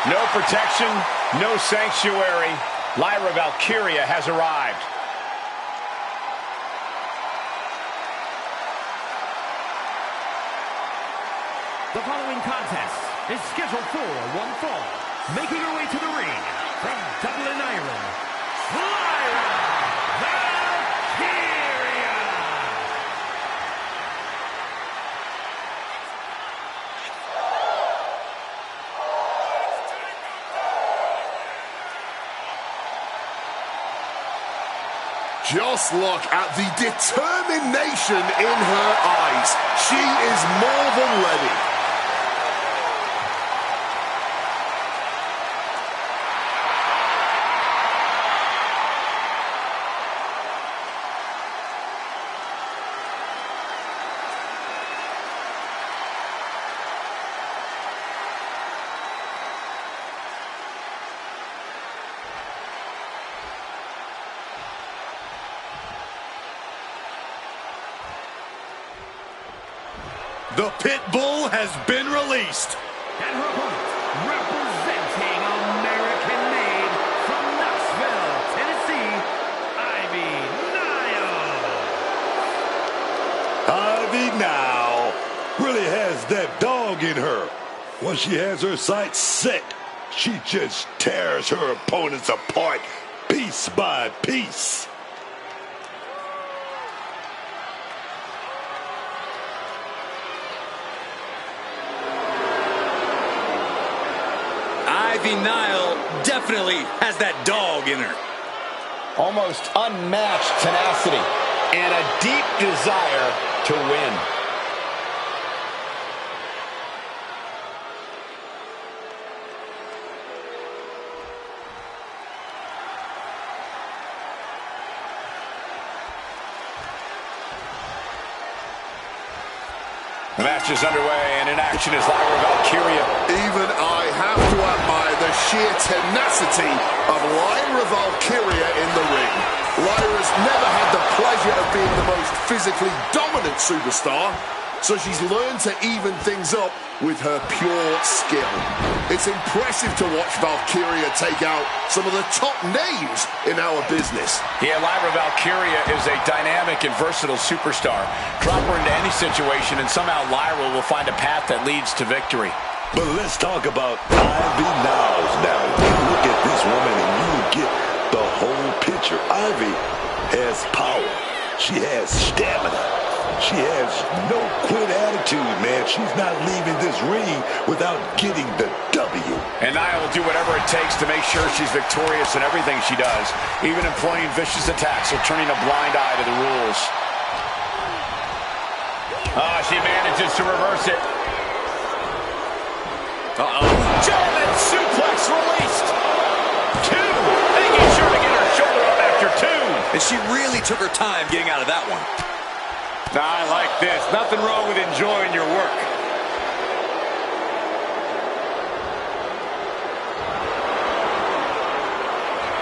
No protection, no sanctuary. Lyra Valkyria has arrived. The following contest is scheduled for one fall. Making her way to the ring from Dublin, Ireland, Lyra Valkyria! Just look at the determination in her eyes. She is more than ready. The pit bull has been released. And her opponent, representing American-made from Knoxville, Tennessee, Ivy Nile. Ivy Nile really has that dog in her. Once she has her sights set, she just tears her opponents apart piece by piece. Ivy Nile definitely has that dog in her. Almost unmatched tenacity and a deep desire to win. The match is underway, and in action is Lyra Valkyria. Even I have to admire the sheer tenacity of Lyra Valkyria in the ring. Lyra's never had the pleasure of being the most physically dominant superstar, so she's learned to even things up with her pure skill. It's impressive to watch Valkyria take out some of the top names in our business. Yeah, Lyra Valkyria is a dynamic and versatile superstar. Drop her into any situation, and somehow Lyra will find a path that leads to victory. But let's talk about Ivy Niles now. You look at this woman and you get the whole picture. Ivy has power. She has stamina. She has no quit attitude, man. She's not leaving this ring without getting the W. And Nia will do whatever it takes to make sure she's victorious in everything she does, even employing vicious attacks or turning a blind eye to the rules. She manages to reverse it. German suplex released. Two. Making sure to get her shoulder up after two. And she really took her time getting out of that one. I like this. Nothing wrong with enjoying your work.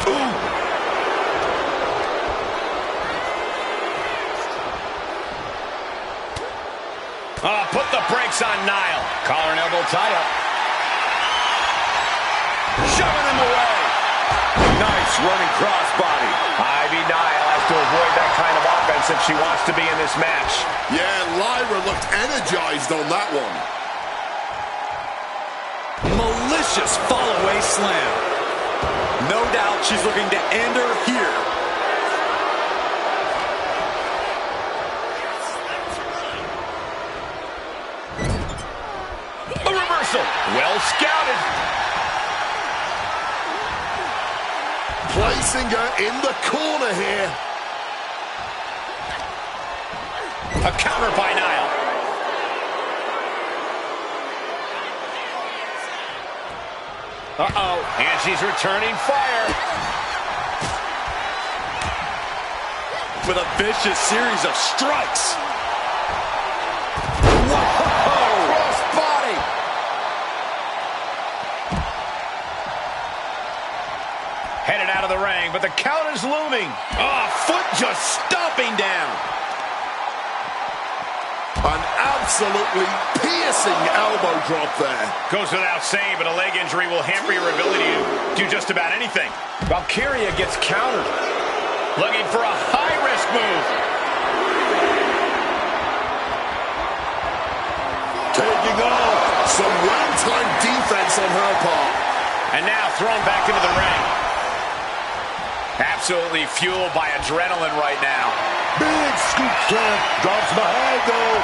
Ooh. Put the brakes on Nile. Collar and elbow tie up. Shoving him away. Nice running crossbody. Ivy Nile has to avoid that kind of offense if she wants to be in this match. Yeah, Lyra looked energized on that one. Malicious fall-away slam. No doubt she's looking to end her here. A reversal. Well scouted. Placing her in the corner here. A counter by Nile. And she's returning fire. With a vicious series of strikes. Cross body. Headed out of the ring, but the count is looming. Foot just stomping down. An absolutely piercing elbow drop there. Goes without saying, but a leg injury will hamper your ability to do just about anything. Valkyria gets countered. Looking for a high-risk move. Taking off some well-timed defense on her part. And now thrown back into the ring. Absolutely fueled by adrenaline right now. Big scoop slam. Drops behind, though.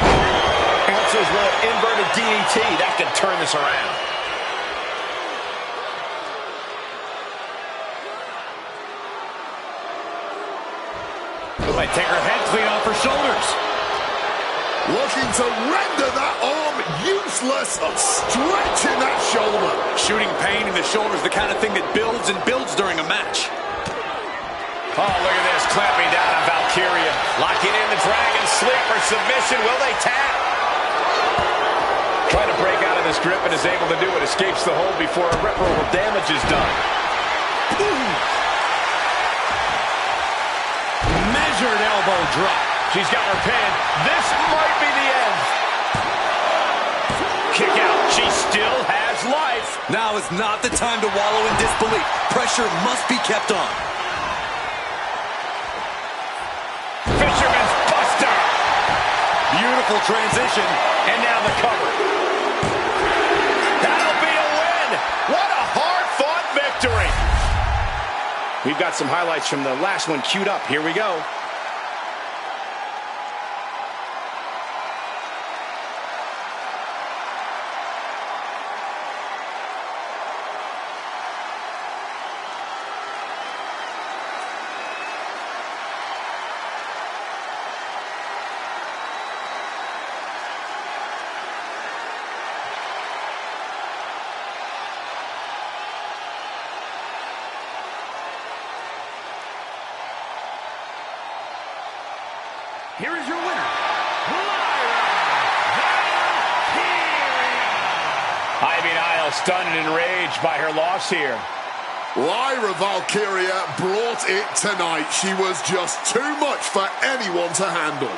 Answers with an inverted DDT. That could turn this around. Might take her head clean off her shoulders. Looking to render that arm useless. Stretching that shoulder. Shooting pain in the shoulder is the kind of thing that builds and builds during a match. Oh, look at this. Clamping down on Valkyria. Locking in the Dragon Sleeper submission. Will they tap? Trying to break out of this grip and is able to do it. Escapes the hold before irreparable damage is done. Measured elbow drop. She's got her pin. This might be the end. Kick out. She still has life. Now is not the time to wallow in disbelief. Pressure must be kept on. Fisherman's Buster. Beautiful transition. And now the cover. That'll be a win. What a hard-fought victory. We've got some highlights from the last one queued up. Here we go. Here is your winner, Lyra Valkyria. Ivy Nile stunned and enraged by her loss here. Lyra Valkyria brought it tonight. She was just too much for anyone to handle.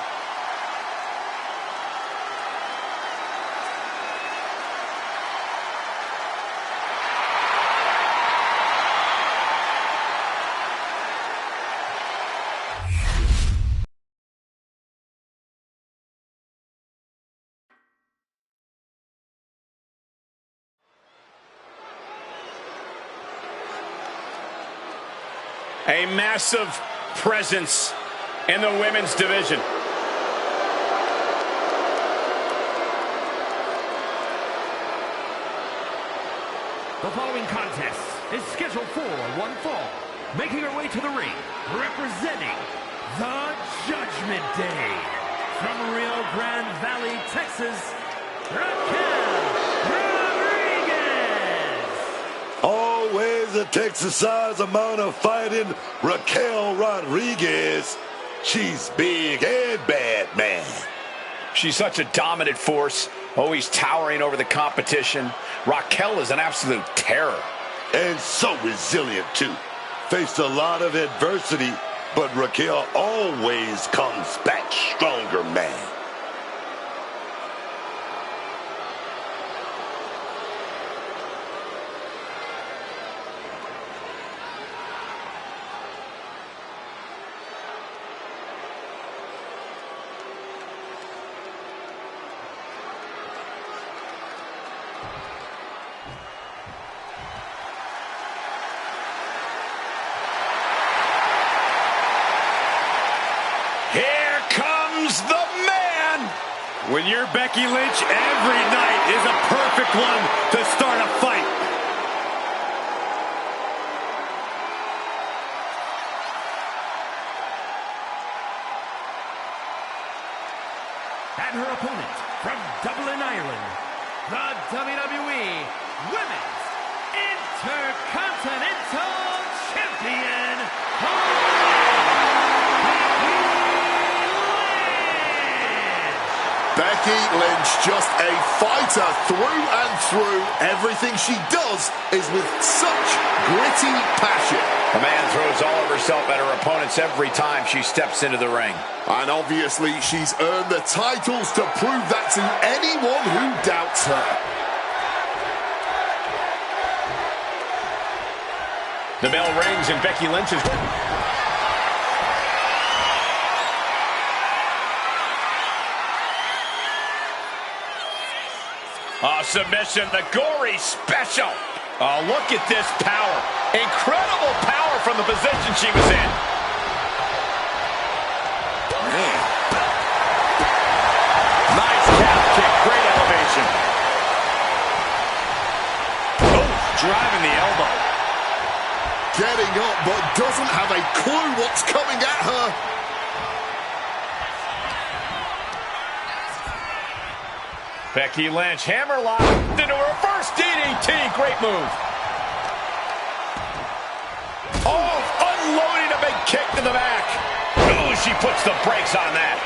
A massive presence in the women's division. The following contest is scheduled for one fall. Making her way to the ring, representing the Judgment Day. From Rio Grande Valley, Texas, Raquel Rodriguez. Always a Texas-sized amount of fighting. Raquel Rodriguez. She's big and bad, man. She's such a dominant force, always towering over the competition. Raquel is an absolute terror. And so resilient, too. Faced a lot of adversity, but Raquel always comes back stronger, man. Here comes the man. When you're Becky Lynch, every night is a perfect one to start a fight. And her opponent from Dublin, Ireland, the WWE Women's Intercontinental Champion, Becky Lynch, just a fighter through and through. Everything she does is with such gritty passion. The man throws all of herself at her opponents every time she steps into the ring. And obviously she's earned the titles to prove that to anyone who doubts her. The bell rings and Becky Lynch is... submission, the gory special. Oh, look at this power. Incredible power from the position she was in. Man. Nice calf kick, great elevation. Oh, driving the elbow. Getting up, but doesn't have a clue what's coming at her. Becky Lynch, hammerlock into a reverse DDT. Great move. Oh, unloading a big kick to the back. Ooh, she puts the brakes on that.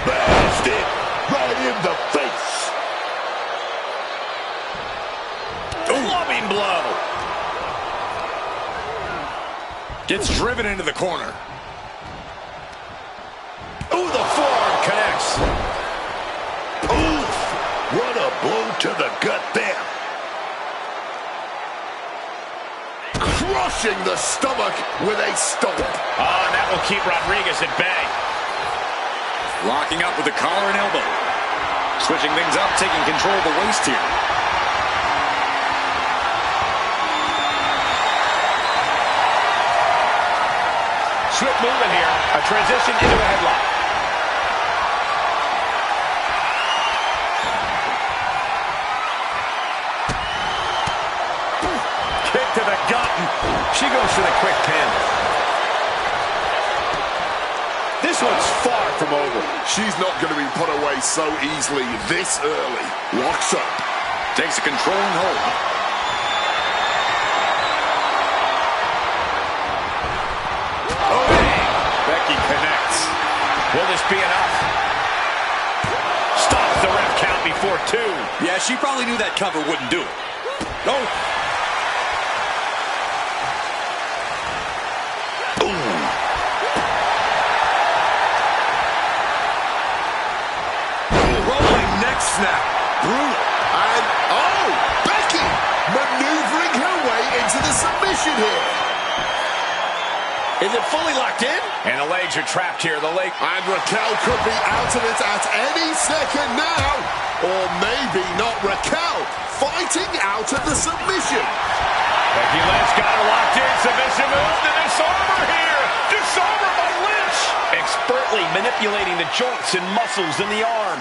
Blasted right in the face. Clubbing blow. Gets driven into the corner. Ooh, the forearm connects. Ooh, what a blow to the gut there. Crushing the stomach with a stomp. Oh, and that will keep Rodriguez at bay. Locking up with the collar and elbow. Switching things up, taking control of the waist here. Swift movement here. A transition into a headlock. Kick to the gut. She goes for the quick pin. This one's far from over. She's not going to be put away so easily this early. Locks up. Takes a controlling hold. Becky connects. Will this be enough? Stops the ref count before two. Yeah, she probably knew that cover wouldn't do it. No. Rolling neck snap. Brutal. And, oh, Becky maneuvering her way into the submission here. Is it fully locked in? And the legs are trapped here. The leg. And Raquel could be out of it at any second now. Or maybe not Raquel. Fighting out of the submission. Becky Lynch got her locked in. Submission move to disarmer here. Disarmer by Lynch. Expertly manipulating the joints and muscles in the arm.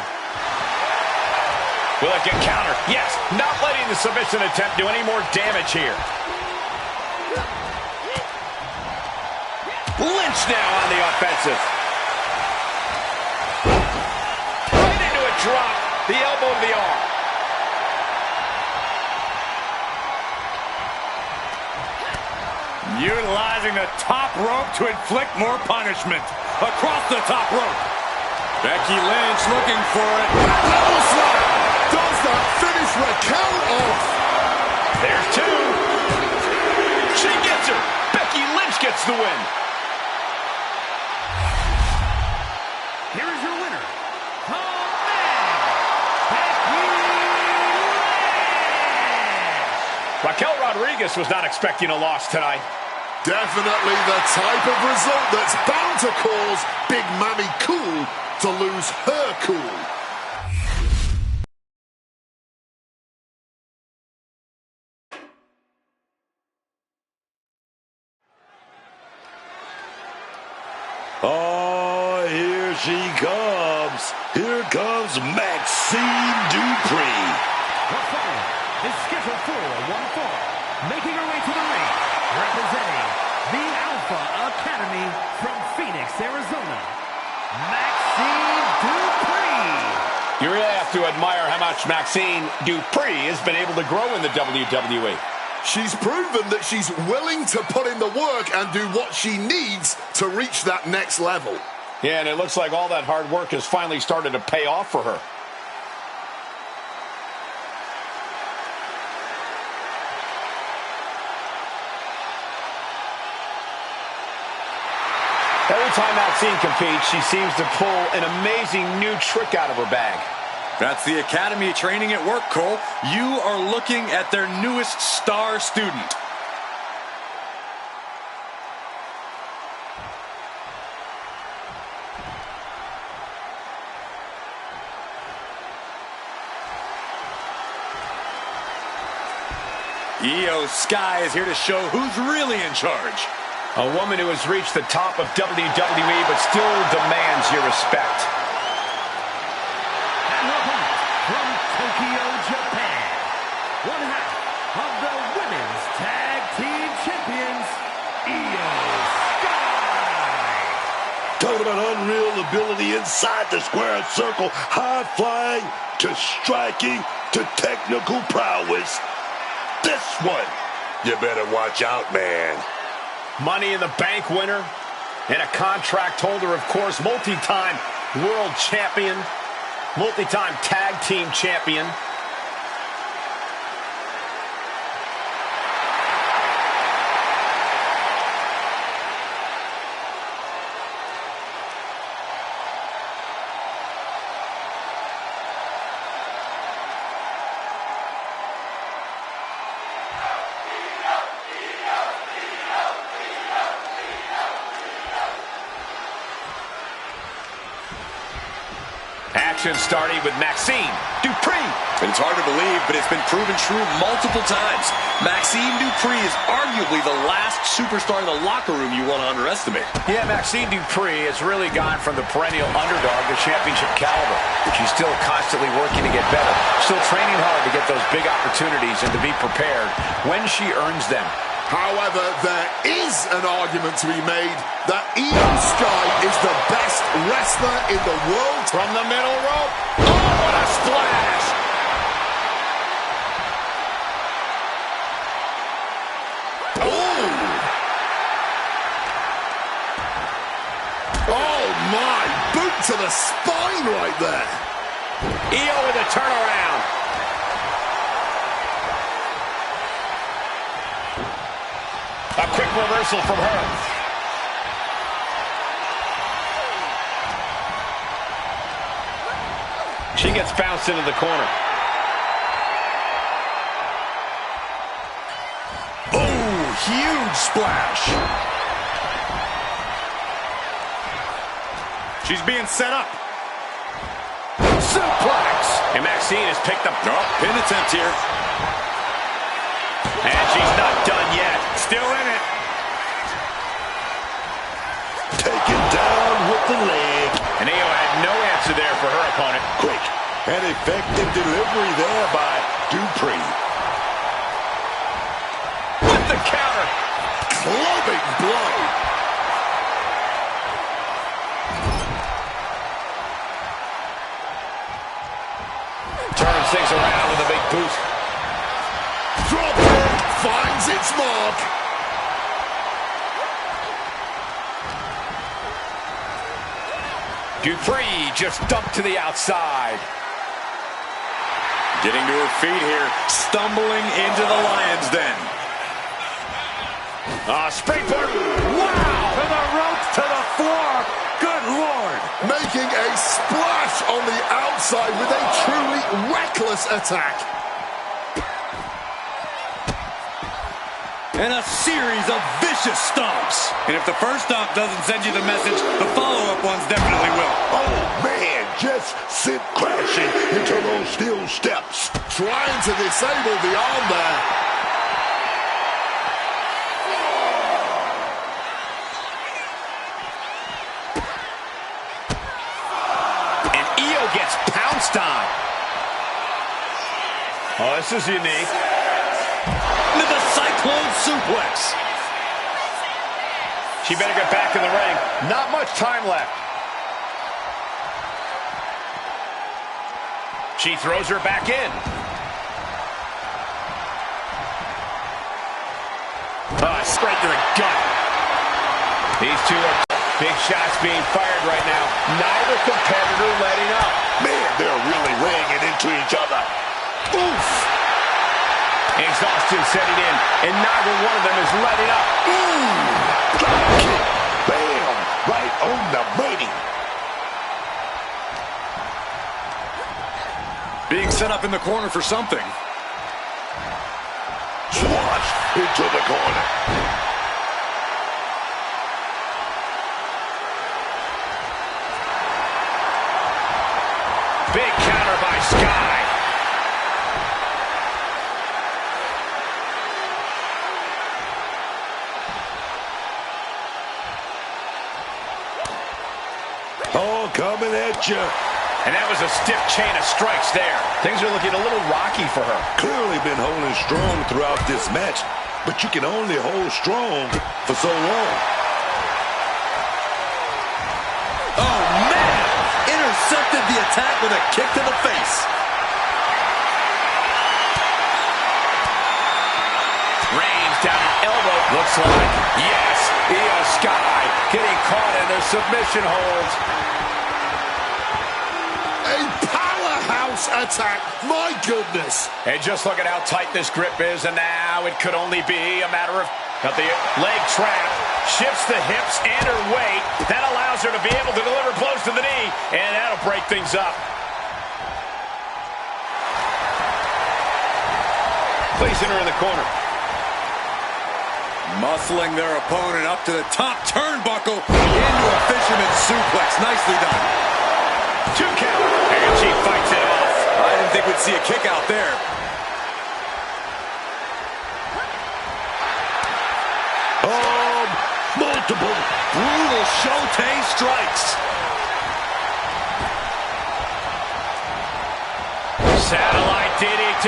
Will it get countered? Yes. Not letting the submission attempt do any more damage here. Lynch now on the offensive. Right into a drop. The elbow to the arm. Utilizing the top rope to inflict more punishment. Across the top rope. Becky Lynch looking for it. Double slap. Does that finish Raquel off? There's two. She gets her. Becky Lynch gets the win. Here is your winner, the man, Becky Lynch. Raquel Rodriguez was not expecting a loss tonight. Definitely the type of result that's bound to cause Big Mammy Cool to lose her cool. Oh, here she comes. Here comes Maxine Dupree. The following is scheduled for one fall. Making her way to the ring, representing the Alpha Academy from Phoenix, Arizona, Maxine Dupree. You really have to admire how much Maxine Dupree has been able to grow in the WWE. She's proven that she's willing to put in the work and do what she needs to reach that next level. Yeah, and it looks like all that hard work has finally started to pay off for her. Every time Maxine competes, she seems to pull an amazing new trick out of her bag. That's the Academy training at work, Cole. You are looking at their newest star student. Io Sky is here to show who's really in charge. A woman who has reached the top of WWE but still demands your respect. And her opponent from Tokyo, Japan, one half of the Women's Tag Team Champions, Io Sky. Talking about unreal ability inside the square circle, high flying to striking to technical prowess. This one, you better watch out, man. Money in the Bank winner and a contract holder, of course, multi-time world champion, multi-time tag team champion. Action starting with Maxine Dupree. It's hard to believe, but it's been proven true multiple times. Maxine Dupree is arguably the last superstar in the locker room you want to underestimate. Yeah, Maxine Dupree has really gone from the perennial underdog to championship caliber. She's still constantly working to get better, still training hard to get those big opportunities and to be prepared when she earns them. However, there is an argument to be made that Io Sky is the best wrestler in the world. From the middle rope. Oh, what a splash! Oh! Oh my! Boot to the spine right there. Io with a turnaround. A quick reversal from her. She gets bounced into the corner. Oh, huge splash. She's being set up. Suplex. And Maxine has picked up. Oh, pin attempt here. And she's not done yet. Still in it. Taken down with the leg. And Io had no answer there for her opponent. Quick and effective delivery there by Dupree. With the counter. Clubbing blow. Turns things around with a big boot. Drop kick finds its mark. Dupree just dumped to the outside. Getting to her feet here. Stumbling into the Lion's Den. Springboard. Wow! To the ropes, to the floor. Good Lord. Making a splash on the outside with a truly reckless attack. And a series of vicious stomps. And if the first stomp doesn't send you the message, the follow-up ones definitely will. Oh, man, just sent crashing into those steel steps. Trying to disable the arm there. And Io gets pounced on. Oh, this is unique. With a Cyclone suplex. She better get back in the ring. Not much time left. She throws her back in. Straight to the gut. These two are big shots being fired right now. Neither competitor letting up. Man, they're really laying it into each other. Oof. Exhaustion setting in, and neither one of them is letting up. Drop kick. Bam. Right on the money. Being set up in the corner for something. Swash into the corner. Big counter by Sky. Oh, coming at you. And that was a stiff chain of strikes there. Things are looking a little rocky for her. Clearly been holding strong throughout this match, but you can only hold strong for so long. Oh, man! Intercepted the attack with a kick to the face. Reigns down an elbow. Looks like, yes, Io Sky getting caught in their submission holds. A powerhouse attack, my goodness. And just look at how tight this grip is, and now it could only be a matter of got the leg trap, shifts the hips and her weight. That allows her to be able to deliver blows to the knee, and that'll break things up. Placing her in the corner. Muscling their opponent up to the top turnbuckle into a fisherman's suplex. Nicely done. 2 count. And she fights it off. I didn't think we'd see a kick out there. Multiple. Brutal Shote strikes. Satellite DDT.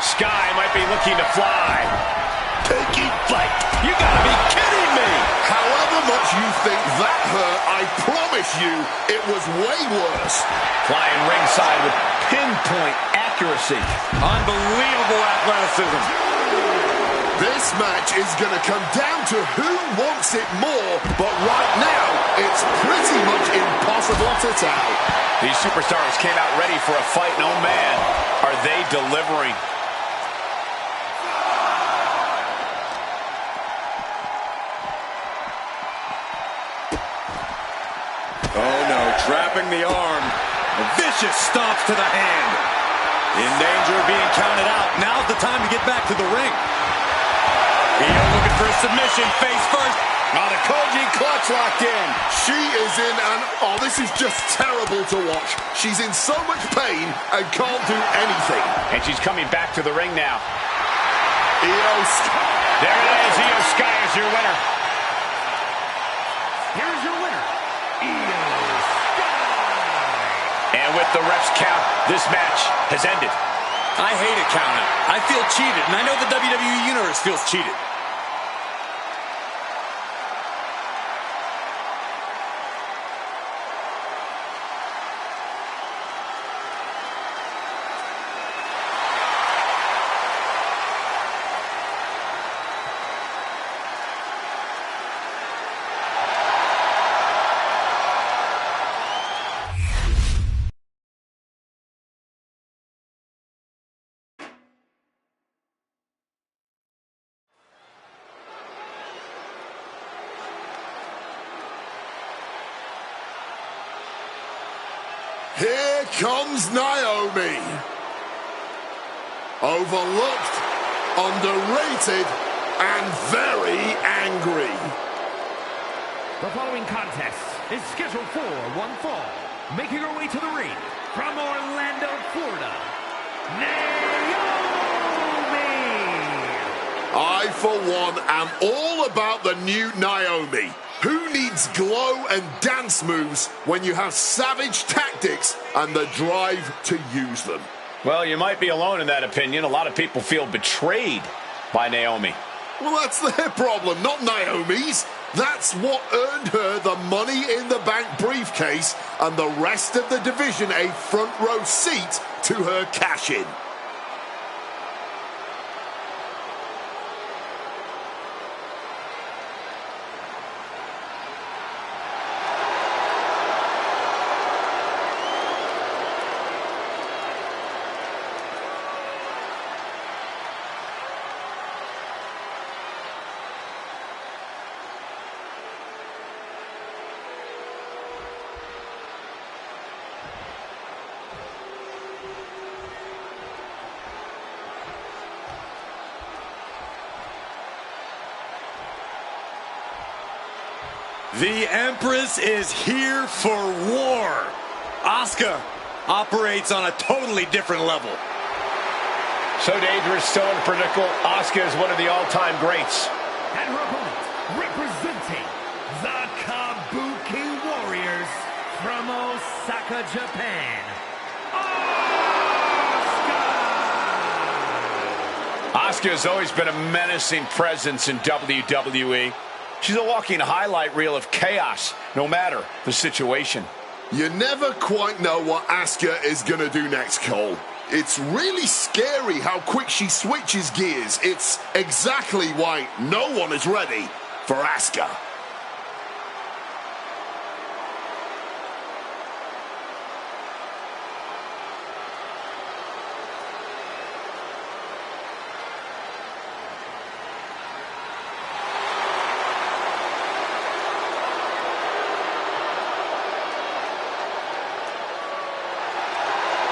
Sky might be looking to fly. Taking flight. You gotta be kidding me. However much you think that hurt, I promise you it was way worse. Flying ringside with pinpoint accuracy. Unbelievable athleticism. This match is going to come down to who wants it more, but right now, it's pretty much impossible to tell. These superstars came out ready for a fight, and oh man, are they delivering. Oh no, trapping the arm. A vicious stomp to the hand. In danger of being counted out. Now's the time to get back to the ring. Io looking for a submission, face first. Now the Koji clutch locked in. She is in an... Oh, this is just terrible to watch. She's in so much pain and can't do anything. And she's coming back to the ring now. Io There it is. Io Sky is your winner. Here's your winner, Io Sky. And with the ref's count, this match has ended. I hate a countout. I feel cheated, and I know the WWE Universe feels cheated. Here comes Naomi. Overlooked, underrated, and very angry. The following contest is scheduled for one fall. Making her way to the ring from Orlando, Florida, Naomi. I, for one, am all about the new Naomi. Who needs glow and dance moves when you have savage tactics and the drive to use them? Well, you might be alone in that opinion. A lot of people feel betrayed by Naomi. Well, that's their problem, not Naomi's. That's what earned her the Money in the Bank briefcase and the rest of the division a front row seat to her cash-in. The Empress is here for war. Asuka operates on a totally different level. So dangerous, so unpredictable. Asuka is one of the all-time greats. And her opponent, representing the Kabuki Warriors from Osaka, Japan, Asuka has always been a menacing presence in WWE. She's a walking highlight reel of chaos, no matter the situation. You never quite know what Asuka is going to do next, Cole. It's really scary how quick she switches gears. It's exactly why no one is ready for Asuka.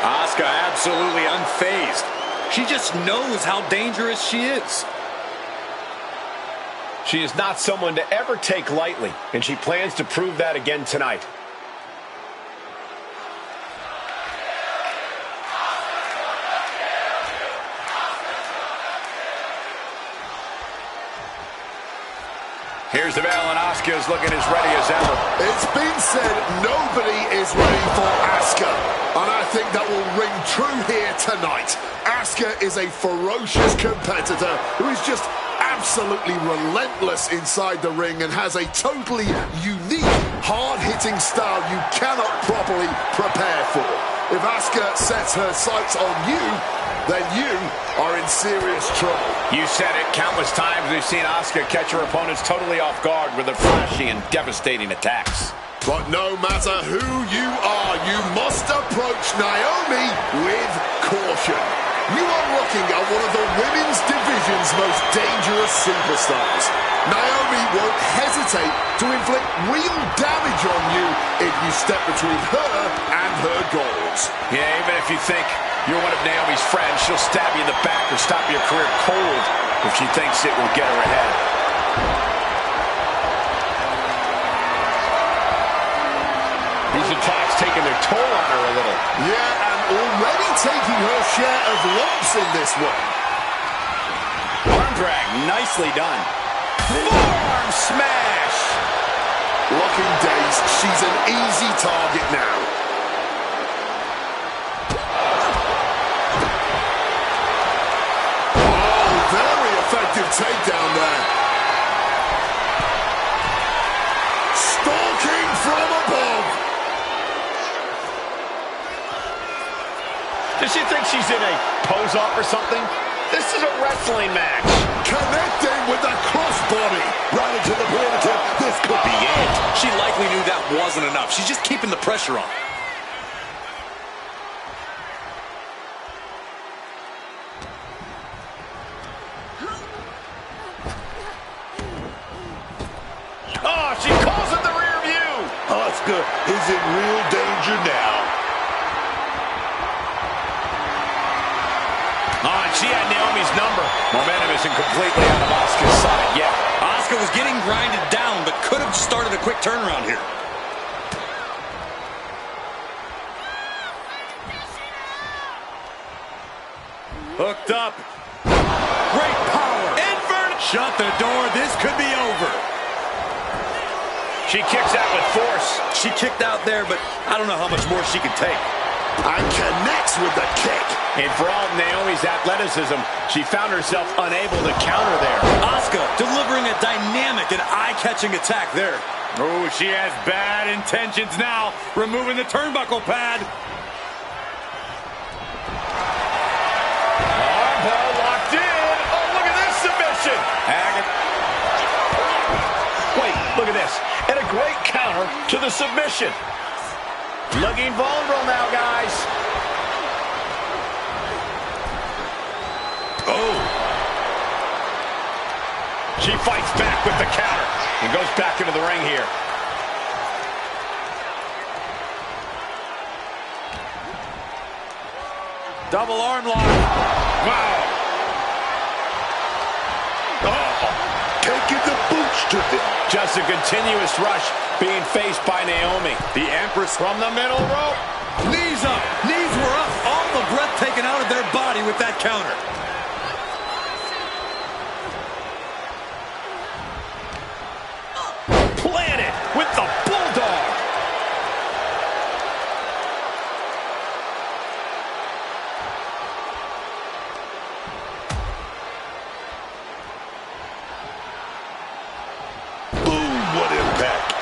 Asuka absolutely unfazed. She just knows how dangerous she is. She is not someone to ever take lightly, and she plans to prove that again tonight. Here's the bell, and Asuka is looking as ready as ever. It's been said nobody is ready for Asuka, and I think that will ring true here tonight. Asuka is a ferocious competitor who is just absolutely relentless inside the ring and has a totally unique, hard-hitting style you cannot properly prepare for. If Asuka sets her sights on you, then you are in serious trouble. You said it. Countless times we've seen Asuka catch her opponents totally off guard with her flashy and devastating attacks. But no matter who you are, you must approach Naomi with caution. You are looking at one of the women's division's most dangerous superstars. Naomi won't hesitate to inflict real damage on you if you step between her and her goals. Yeah, even if you think you're one of Naomi's friends, she'll stab you in the back or stop your career cold if she thinks it will get her ahead. These attacks taking their toll on her a little. Yeah, and already taking her share of lumps in this one. Arm drag, nicely done. Forearm smash! Looking dazed, she's an easy target now. Oh, very effective takedown there. Stalking from above. Does she think she's in a pose-off or something? This is a wrestling match. Connecting with the crossbody. Right into the ponytail. This could be it. She likely knew that wasn't enough. She's just keeping the pressure on. Oh, she calls it the rear view. Asuka is in real danger now. Oh, and she had Naomi's number. Momentum isn't completely out of Asuka's side yet. Asuka was getting grinded down, but could have started a quick turnaround here. Hooked up. Great power. Invert. Shut the door. This could be over. She kicks out with force. She kicked out there, but I don't know how much more she can take. And connects with the kick. And for all of Naomi's athleticism, she found herself unable to counter there. Asuka delivering a dynamic and eye-catching attack there. Oh, she has bad intentions now, removing the turnbuckle pad. Armbar locked in. Oh, look at this submission. Wait, look at this. And a great counter to the submission. Looking vulnerable now, guys. Oh. She fights back with the counter and goes back into the ring here. Double arm lock. Wow. Taking the boots to the Just a continuous rush being faced by Naomi. The Empress from the middle rope. Knees up. Knees were up. All the breath taken out of their body with that counter. Planted with the Bulldog. Boom, what impact.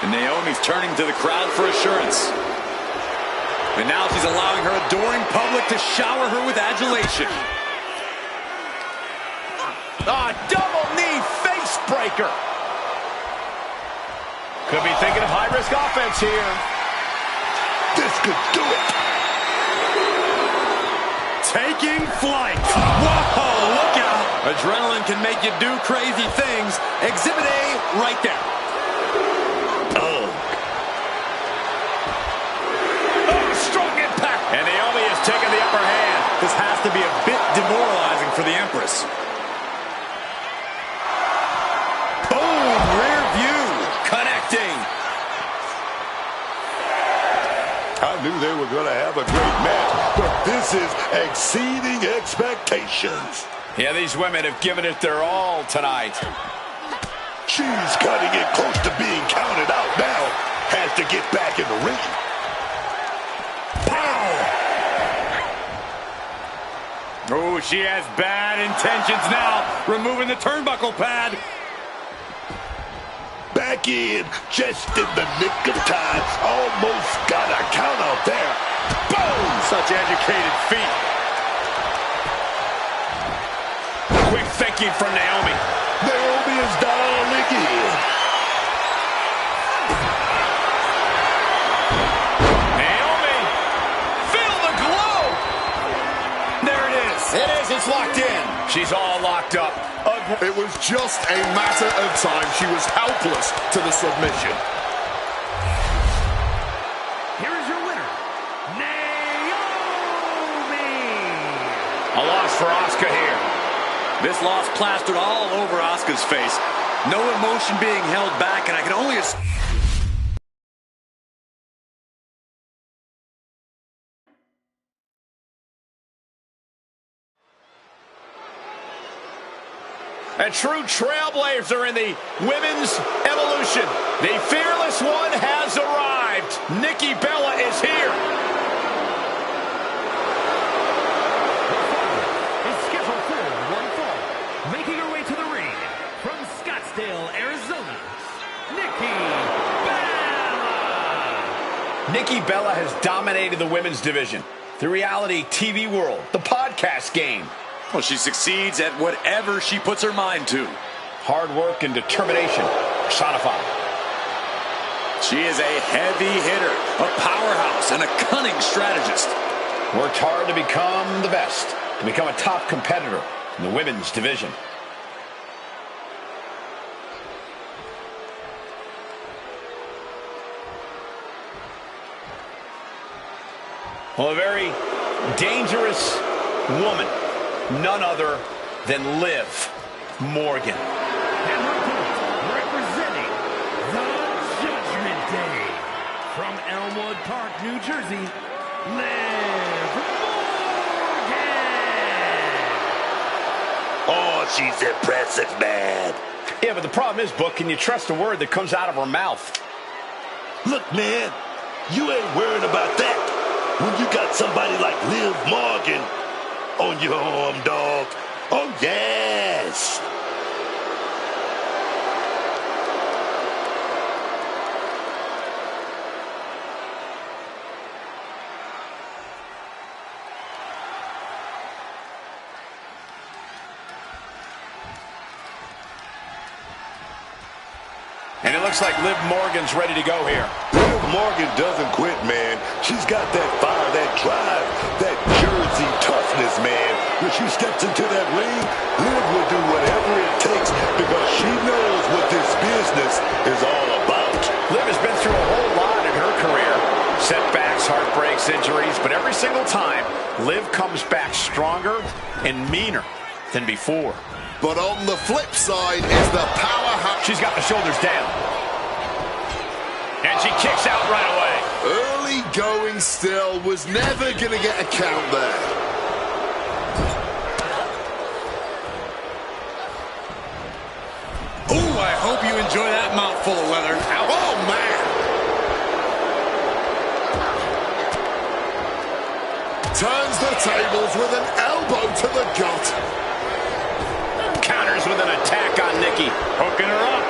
And Naomi's turning to the crowd for assurance. And now she's allowing her adoring public to shower her with adulation. Double knee face breaker. Could be thinking of high-risk offense here. This could do it. Taking flight. Whoa, look out. Adrenaline can make you do crazy things. Exhibit A right there. Strong impact. And Naomi has taken the upper hand. This has to be a bit demoralizing for the Empress. Boom, rear view. Connecting. I knew they were going to have a great match, but this is exceeding expectations. Yeah, these women have given it their all tonight. She's cutting it close to being counted out now. Has to get back in the ring. Oh, she has bad intentions now. Removing the turnbuckle pad. Back in, just in the nick of time. Almost got a count out there. Boom! Such educated feet. Quick thinking from Naomi. Naomi is down again. Naomi, feel the glow. There it is. It is. It's locked in. She's all locked up. It was just a matter of time. She was helpless to the submission. Here is your winner, Naomi. A loss for Asuka here. This loss plastered all over Asuka's face. No emotion being held back, and I can only assume. A true trailblazer in the women's evolution. The fearless one has arrived. Nikki Bella is here. Is scheduled for one fall. Making her way to the ring from Scottsdale, Arizona, Nikki Bella. Nikki Bella has dominated the women's division, the reality TV world, the podcast game. Well, she succeeds at whatever she puts her mind to. Hard work and determination personified. She is a heavy hitter, a powerhouse, and a cunning strategist. Worked hard to become the best, to become a top competitor in the women's division. Well, a very dangerous woman. None other than Liv Morgan. And her opponent, representing the Judgment Day, from Elmwood Park, New Jersey, Liv Morgan. Oh, she's impressive, man. Yeah, but the problem is, Book, can you trust a word that comes out of her mouth? Look, man, you ain't worried about that. When you got somebody like Liv Morgan on your arm, dog. Oh, yes. And it looks like Liv Morgan's ready to go here. Liv Morgan doesn't quit, man. She's got that fire, that drive, that Jersey toughness, man. When she steps into that ring, Liv will do whatever it takes because she knows what this business is all about. Liv has been through a whole lot in her career. Setbacks, Heartaches, heartbreaks, injuries, but every single time, Liv comes back stronger and meaner than before. But on the flip side is the powerhouse. She's got the shoulders down. And she kicks out right away. Early going still, was never going to get a count there. Ooh, I hope you enjoy that mouthful of leather. Ow. Oh, man. Turns the tables with an elbow to the gut. Counters with an attack on Nikki. Hooking her up.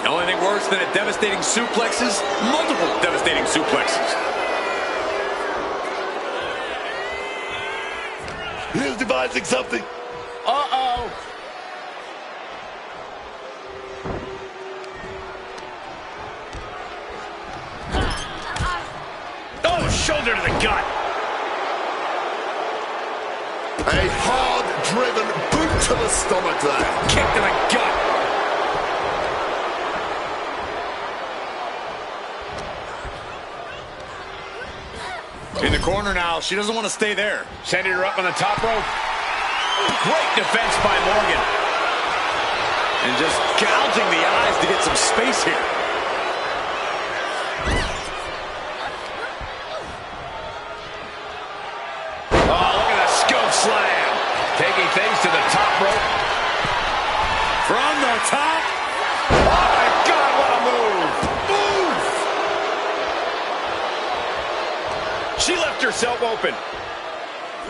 The only thing worse than a devastating suplex is multiple devastating suplexes. He's devising something. Uh-oh. Oh, shoulder to the gut. A hard-driven boot to the stomach there. Kick to the gut. In the corner now, she doesn't want to stay there. Sending her up on the top rope. Great defense by Morgan. And just gouging the eyes to get some space here. Oh, look at the scope slam. Taking things to the top rope. From the top. Oh, my God, what a move. Move. She left herself open.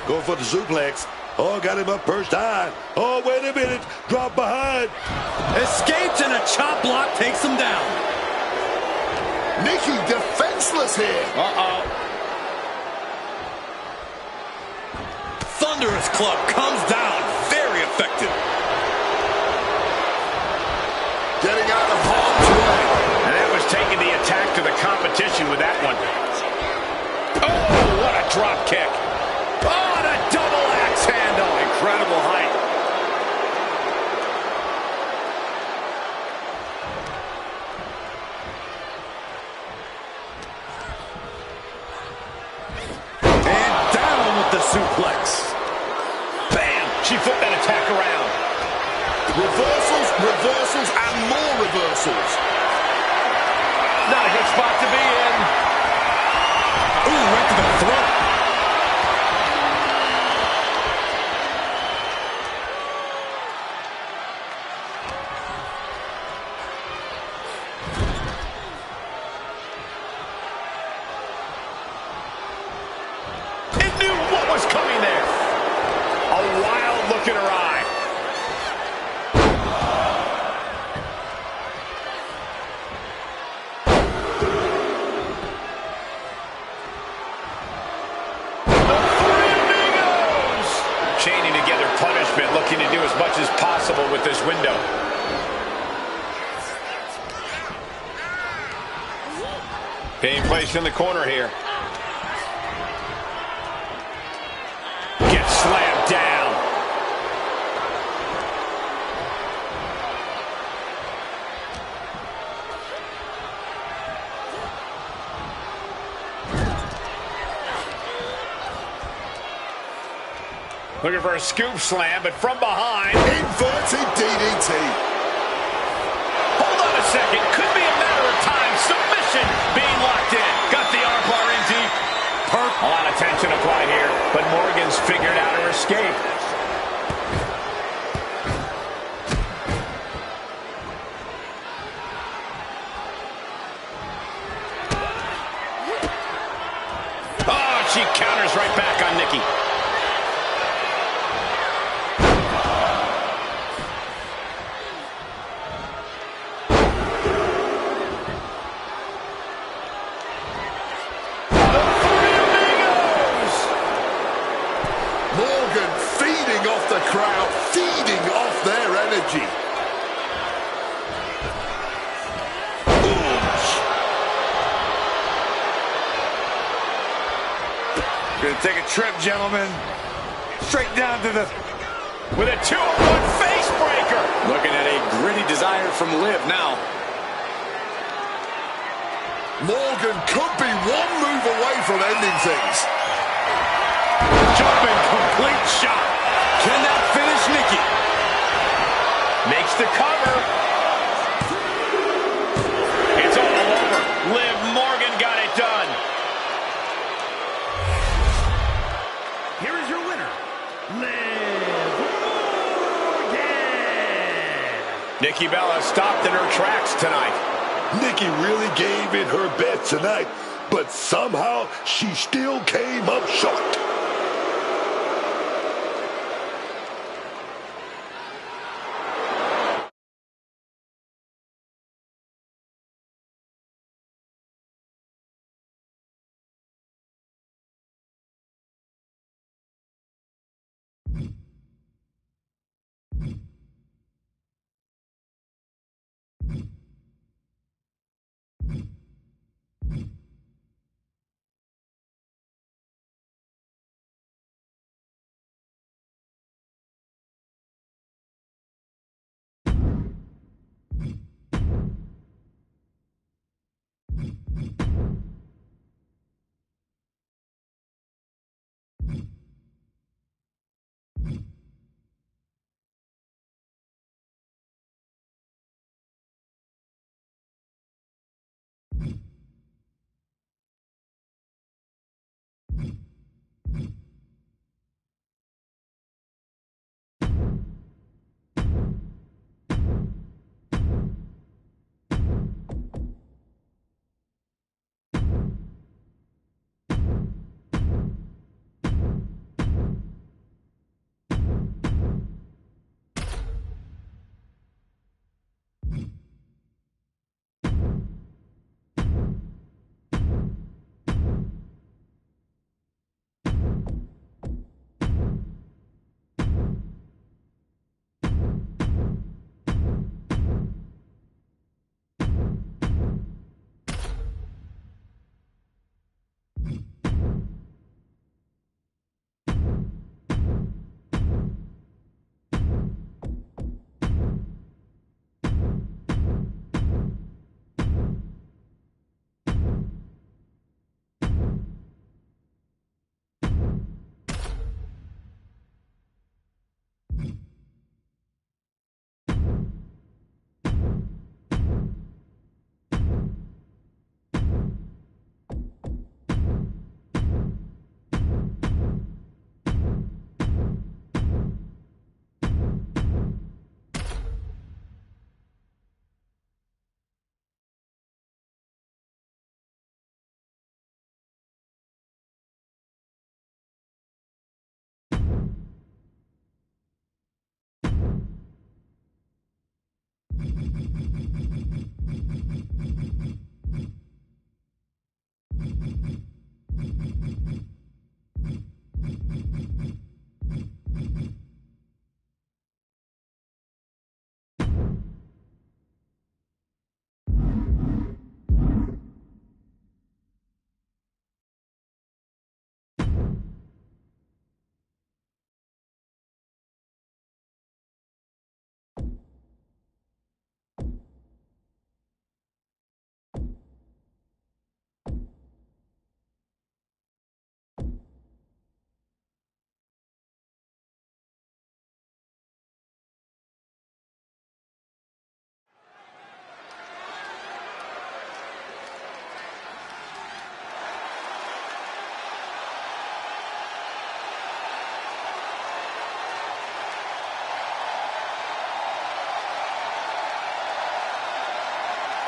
Going for the suplex. Oh, got him up first time. Oh, wait a minute. Drop behind. Escapes and a chop block takes him down. Nikki defenseless here. Uh-oh. Thunderous club comes down. Very effective. Getting out of harm's way. And that was taking the attack to the competition with that one. Oh, what a drop kick. Oh, and a double axe handle. Incredible height. And down with the suplex. Bam! She flipped that attack around. Reversals, reversals, and more reversals. Not a good spot to be in. Ooh, right to the throat. It knew what was coming there. A wild look in her eye. Chaining together punishment, looking to do as much as possible with this window. Being placed in the corner here. Gets slammed down. Looking for a scoop slam, but from behind. Inverted DDT. Hold on a second. Could be a matter of time. Submission being locked in. Got the armbar in deep. A lot of tension applied here, but Morgan's figured out her escape. Oh, she counters right back on Nikki. Morgan feeding off the crowd, feeding off their energy. Gonna take a trip, gentlemen. Straight down to the... With a 2-on-1 face breaker. Looking at a gritty desire from Liv now. Morgan could be one move away from ending things. Jumping complete shot. Can that finish Nikki? Makes the cover. It's all over. Liv Morgan got it done. Here is your winner, Liv Morgan. Nikki Bella stopped in her tracks tonight. Nikki really gave it her best tonight, but somehow she still came up short.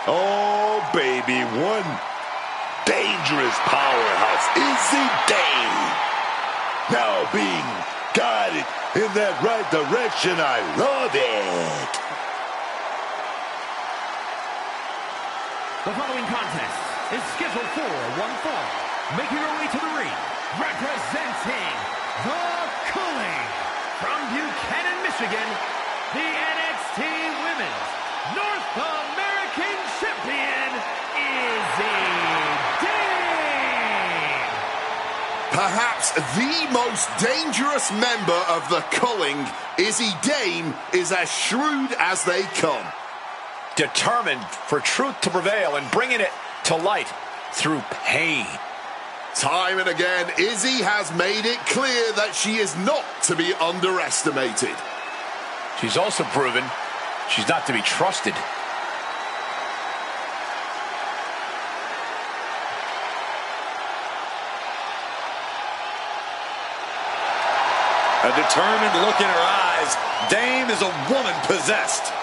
Oh, baby, one dangerous powerhouse. Izzy Dane. Now being guided in that right direction. I love it. The following contest is scheduled for one fall. Making her way to the ring, representing the Culling from Buchanan, Michigan, the NXT Women's North American Champion, Izzy Dane. Perhaps the most dangerous member of the culling, Izzy Dame, is as shrewd as they come. Determined for truth to prevail and bringing it to light through pain. Time and again, Izzy has made it clear that she is not to be underestimated. She's also proven she's not to be trusted. A determined look in her eyes. Dame is a woman possessed.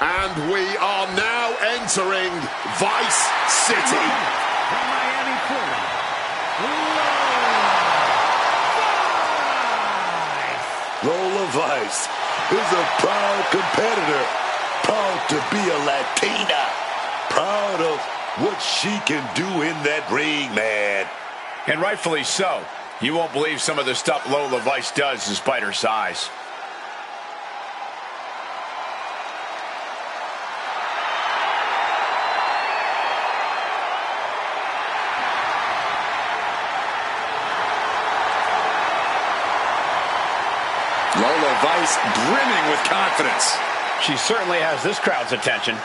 And we are now entering Vice City. From Miami, Florida, Lola Vice is a proud competitor, proud to be a Latina, proud of what she can do in that ring, man. And rightfully so. You won't believe some of the stuff Lola Vice does despite her size. Lola Vice brimming with confidence. She certainly has this crowd's attention.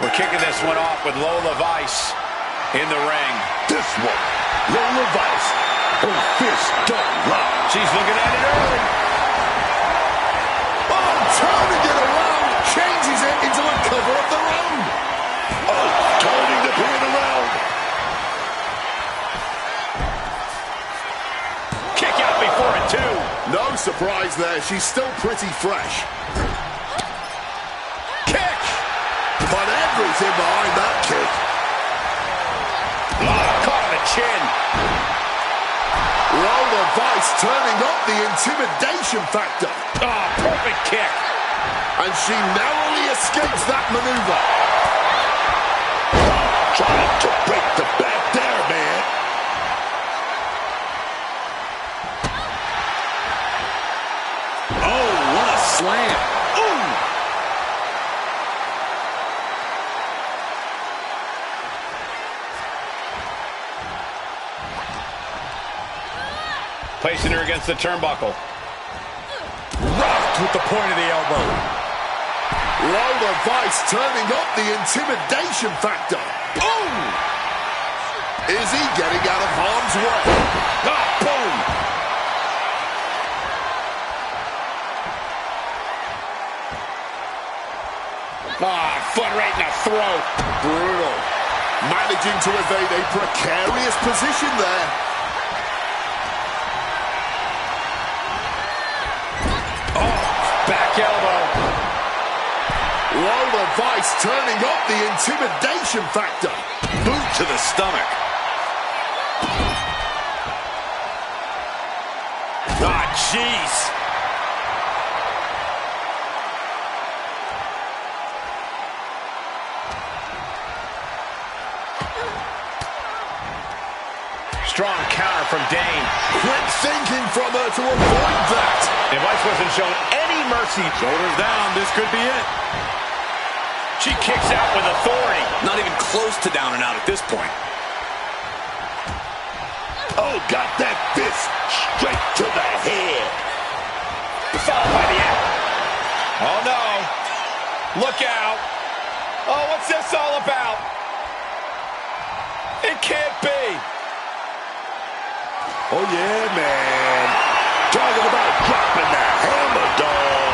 We're kicking this one off with Lola Vice in the ring. This one, Lola Vice, her fist don't lie. She's looking at it early. Oh, turning it around, changes it into a cover of their own. Oh, turning the pin around. Kick out before it, too. No surprise there, she's still pretty fresh. Kick! But everything behind that kick. Oh, caught on the chin. Lola Vice turning up the intimidation factor. Oh, perfect kick. And she narrowly escapes that maneuver. Trying to break the back there, man. Oh, what a slam. Ooh! Placing her against the turnbuckle. Rocked with the point of the elbow. Lola Vice turning up the intimidation factor. Boom! Izzy getting out of harm's way. Ah, boom! Ah, foot right in the throat. Brutal. Managing to evade a precarious position there. Back elbow. Lola Vice turning up the intimidation factor. Boot to the stomach. Ah, jeez. Strong counter from Dame. Quick thinking from her to avoid that. And Vice wasn't shown any mercy. Shoulders down, this could be it. She kicks out with authority. Not even close to down and out at this point. Oh, got that fist straight to the head. Followed by the out. Oh, no. Look out. Oh, what's this all about? It can't be. Oh, yeah, man. Talking about dropping the hammer, dog.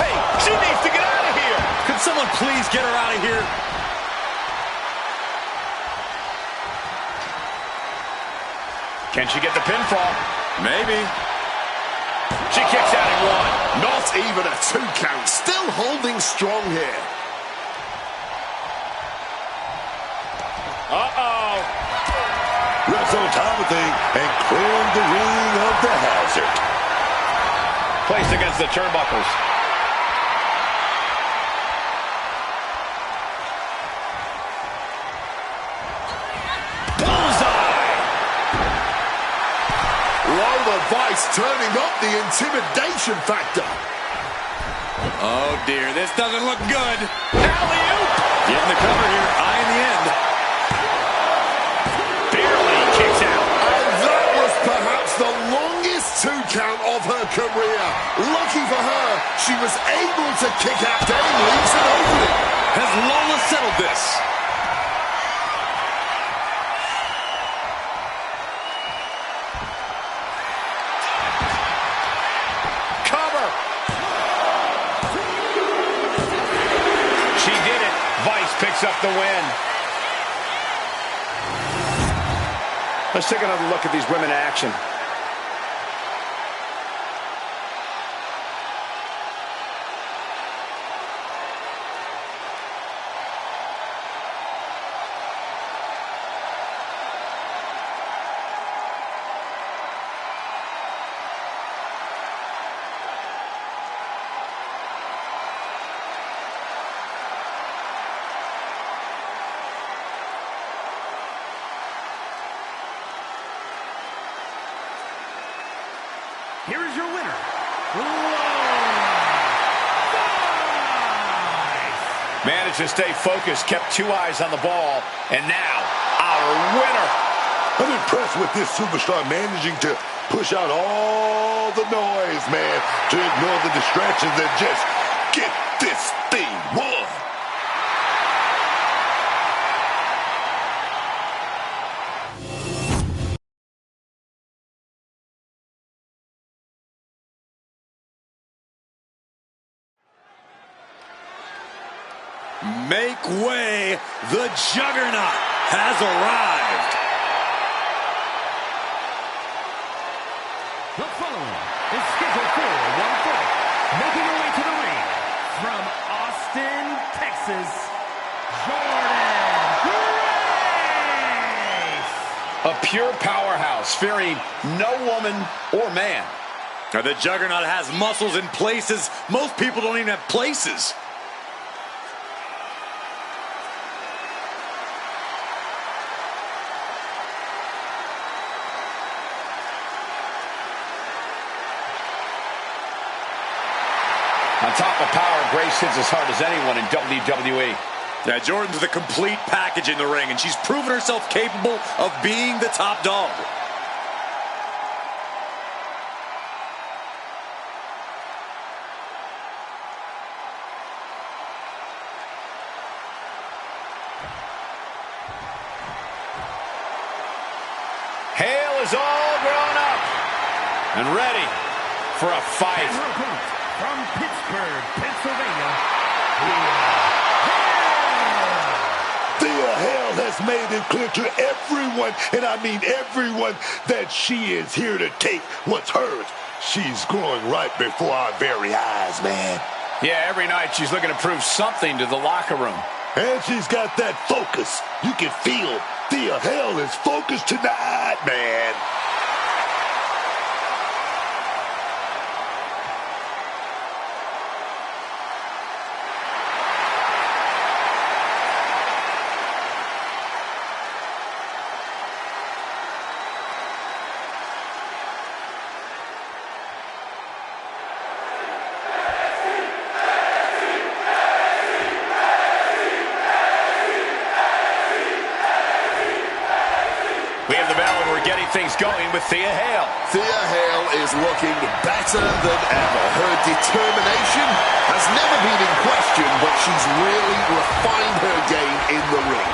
Hey, she needs to get out of here. Could someone please get her out of here? Can she get the pinfall? Maybe. She kicks out in one. Not even a 2 count. Still holding strong here. Uh-oh. rests on top of things and clearing the ring of the hazard. Placed against the turnbuckles. Lola Vice turning up the intimidation factor. Oh, dear. This doesn't look good. Alley-oop. Getting the cover here. Eye in the end. Barely kicks out. And that was perhaps the longest 2 count of her career. Lucky for her, she was able to kick out Dane leaves an opening. Has Lola settled this? Cover. She did it. Vice picks up the win. Let's take another look at these women in action. Here is your winner, Vice. Managed to stay focused, kept 2 eyes on the ball, and now our winner. I'm impressed with this superstar managing to push out all the noise, man, to ignore the distractions and just get this thing won. Make way. The Juggernaut has arrived. The following is scheduled for one fall. Making her way to the ring from Austin, Texas, Jordan Grace. A pure powerhouse, fearing no woman or man. Now, the Juggernaut has muscles in places most people don't even have places. On top of power, Grace hits as hard as anyone in WWE. Yeah, Jordan's the complete package in the ring, and she's proven herself capable of being the top dog. Hale is all grown up and ready for a fight. From Pittsburgh, Pennsylvania, Thea Hale has made it clear to everyone, and I mean everyone, that she is here to take what's hers. She's growing right before our very eyes, man. Yeah, every night she's looking to prove something to the locker room. And she's got that focus. You can feel Thea Hale is focused tonight, man. We have the bell and we're getting things going with Thea Hale. Thea Hale is looking better than ever. Her determination has never been in question, but she's really refined her game in the ring.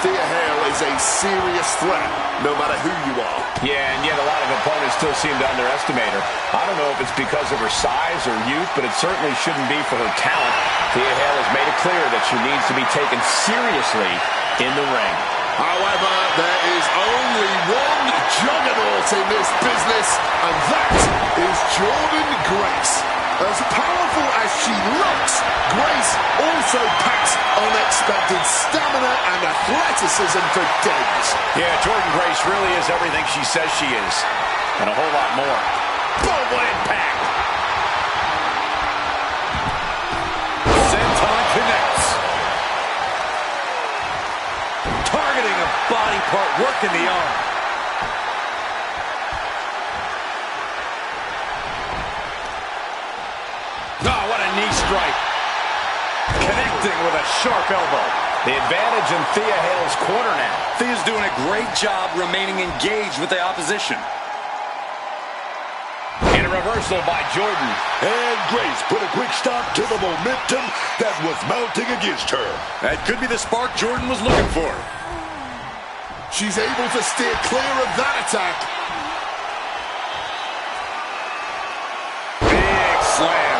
Thea Hale is a serious threat, no matter who you are. Yeah, and yet a lot of opponents still seem to underestimate her. I don't know if it's because of her size or youth, but it certainly shouldn't be for her talent. Thea Hale has made it clear that she needs to be taken seriously in the ring. However, there is only one juggernaut in this business, and that is Jordan Grace. As powerful as she looks, Grace also packs unexpected stamina and athleticism. misses and for days. Yeah, Jordynne Grace really is everything she says she is, and a whole lot more. Boom, what impact! Senton connects. Targeting a body part, working the arm. Oh, what a knee strike. Connecting with a sharp elbow. The advantage in Thea Hale's corner now. Thea's doing a great job remaining engaged with the opposition. And a reversal by Jordynne. And Grace put a quick stop to the momentum that was mounting against her. That could be the spark Jordynne was looking for. She's able to steer clear of that attack. Big slam.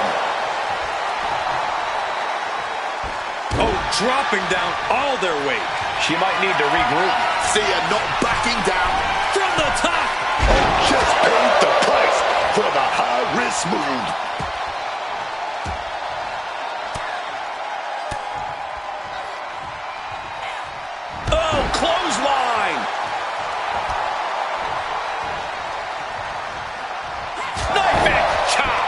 Oh, dropping down all their weight. She might need to regroup. Thea not backing down. From the top. And just paid the price for the high-risk move. Oh, clothesline! Knife edge chop!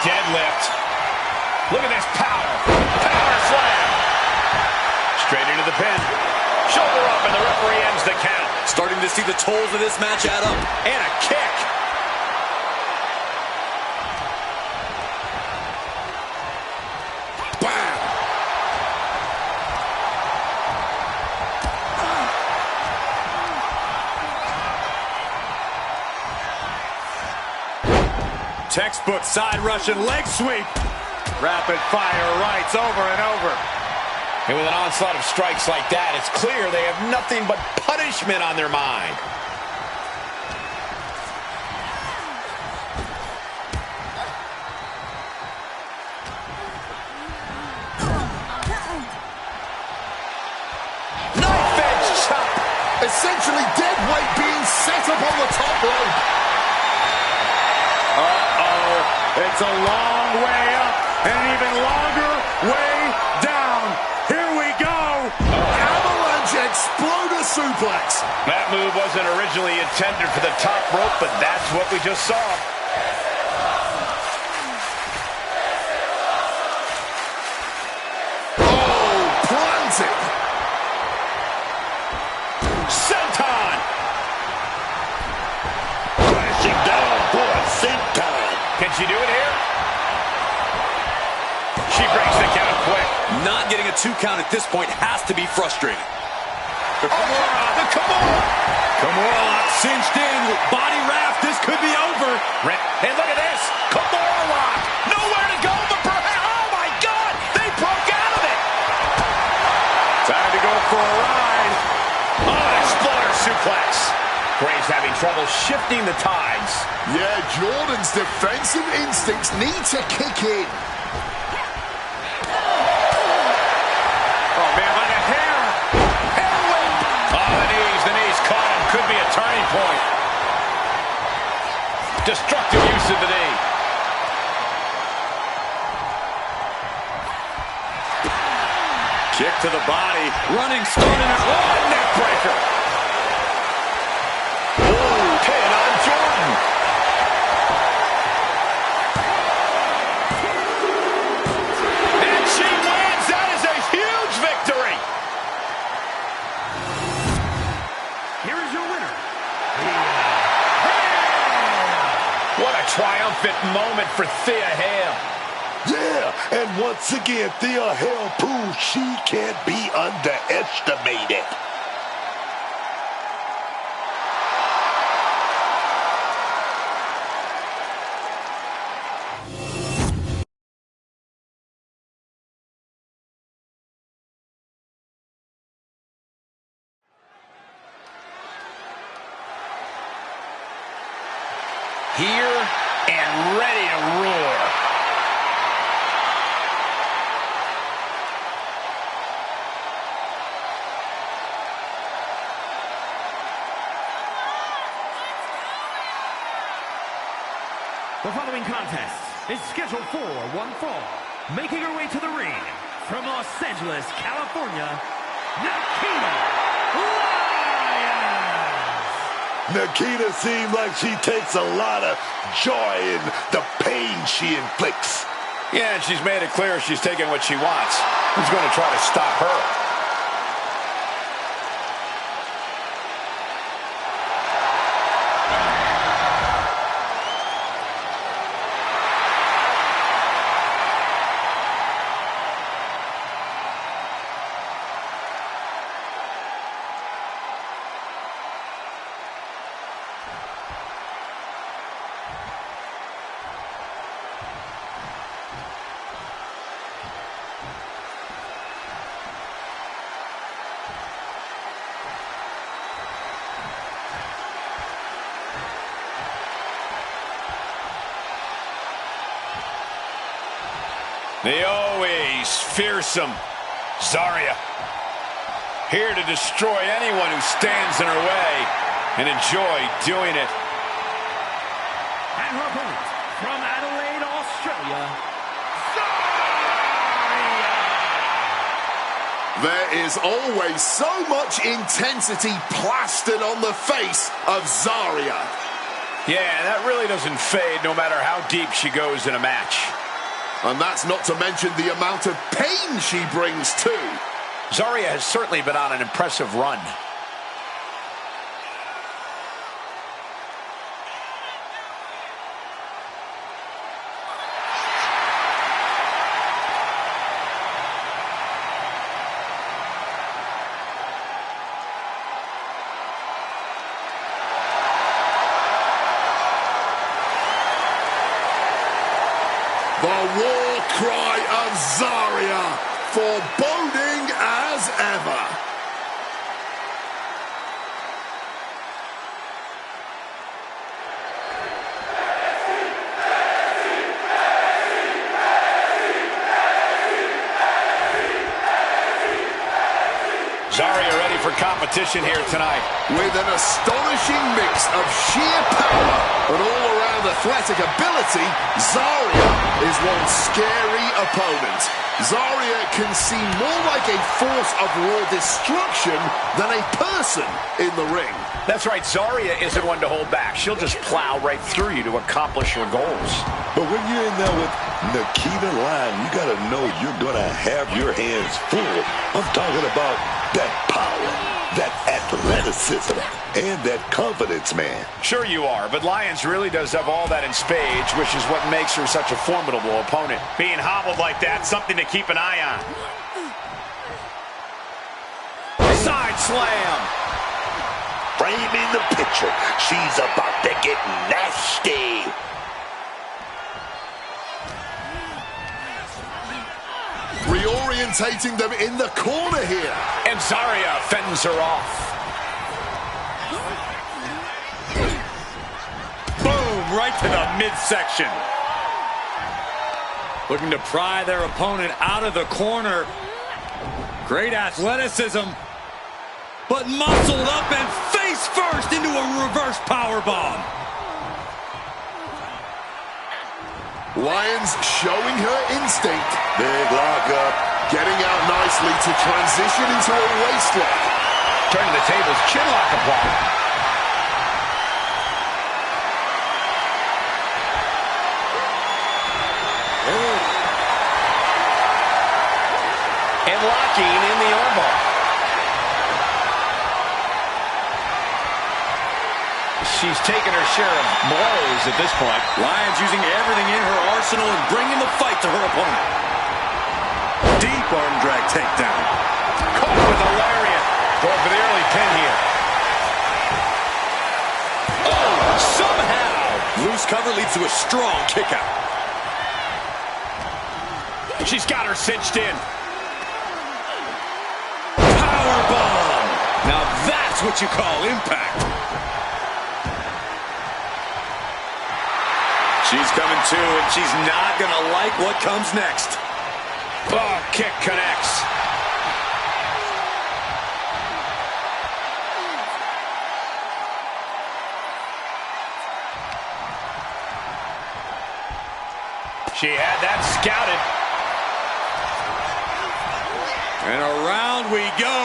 Deadlift. Look at this power. Power slam. Straight into the pin. Shoulder up, and the referee ends the count. Starting to see the tolls of this match add up. And a kick. Bam! Textbook side Russian leg sweep. Rapid fire rights over and over. And with an onslaught of strikes like that, it's clear they have nothing but punishment on their mind. Knife edge chop. Essentially dead weight being set up on the top rope. It's a long way up and an even longer way down. Here we go. Avalanche exploder suplex. That move wasn't originally intended for the top rope, but that's what we just saw. Oh, planted. Senton. Crashing down for a senton. Can she do it here? She breaks the count quick. Not getting a 2 count at this point has to be frustrating. The Kimura Cinched in with body raft. This could be over. And look at this. Kimura lock. Nowhere to go but perhaps. Oh, my God. They broke out of it. Time to go for a ride. Oh, an exploder suplex. Graves having trouble shifting the tides. Yeah, Jordan's defensive instincts need to kick in. Oh, man, by the hair. Hair whip. Oh, the knees caught him. Could be a turning point. Destructive use of the knee. Kick to the body. Running stone in his Oh, neck breaker. Oh, pin on Jordynne. And she wins. That is a huge victory. Here is your winner. What a triumphant moment for Thea Hale. Yeah, and once again, Thea Hale proves she can't be underestimated. Here and ready to roar. The following contest is scheduled for one fall. Making her way to the ring from Los Angeles, California, Nikita Lyons. Nikita seems like she takes a lot of joy in the pain she inflicts. Yeah, and she's made it clear she's taking what she wants. Who's going to try to stop her? The always fearsome Zarya, here to destroy anyone who stands in her way and enjoy doing it. And her opponent from Adelaide, Australia, Zarya. There is always so much intensity plastered on the face of Zarya. Yeah, that really doesn't fade no matter how deep she goes in a match. And that's not to mention the amount of pain she brings too. Zarya has certainly been on an impressive run. The war cry of Zarya, foreboding as ever. Zarya ready for competition here tonight. With an astonishing mix of sheer power and all-around athletic ability, Zarya is one scary opponent. Zarya can seem more like a force of raw destruction than a person in the ring. That's right, Zarya isn't one to hold back. She'll just plow right through you to accomplish her goals. But when you're in there with Nikita Lyons, you got to know you're going to have your hands full. I'm talking about that power, that athleticism, and that confidence, man. Sure you are, but Lyons really does have all that in spades, which is what makes her such a formidable opponent. Being hobbled like that, something to keep an eye on. Side slam. Framing the picture, she's about to get nasty. Reorientating them in the corner here. And Zarya fends her off. Boom, right to the midsection. Looking to pry their opponent out of the corner. Great athleticism. But muscled up and face first into a reverse powerbomb. Lyons showing her instinct. Big lockup. Getting out nicely to transition into a waistlock. Turning the tables, chinlock applied. And locking in the armbar. She's taken her share of blows at this point. Lyons using everything in her arsenal and bringing the fight to her opponent. Deep arm drag takedown. Caught with a lariat. Going for the early pin here. Oh, somehow. Loose cover leads to a strong kick out. She's got her cinched in. Powerbomb. Now that's what you call impact. She's coming to, and she's not going to like what comes next. Oh, kick connects. She had that scouted. And around we go.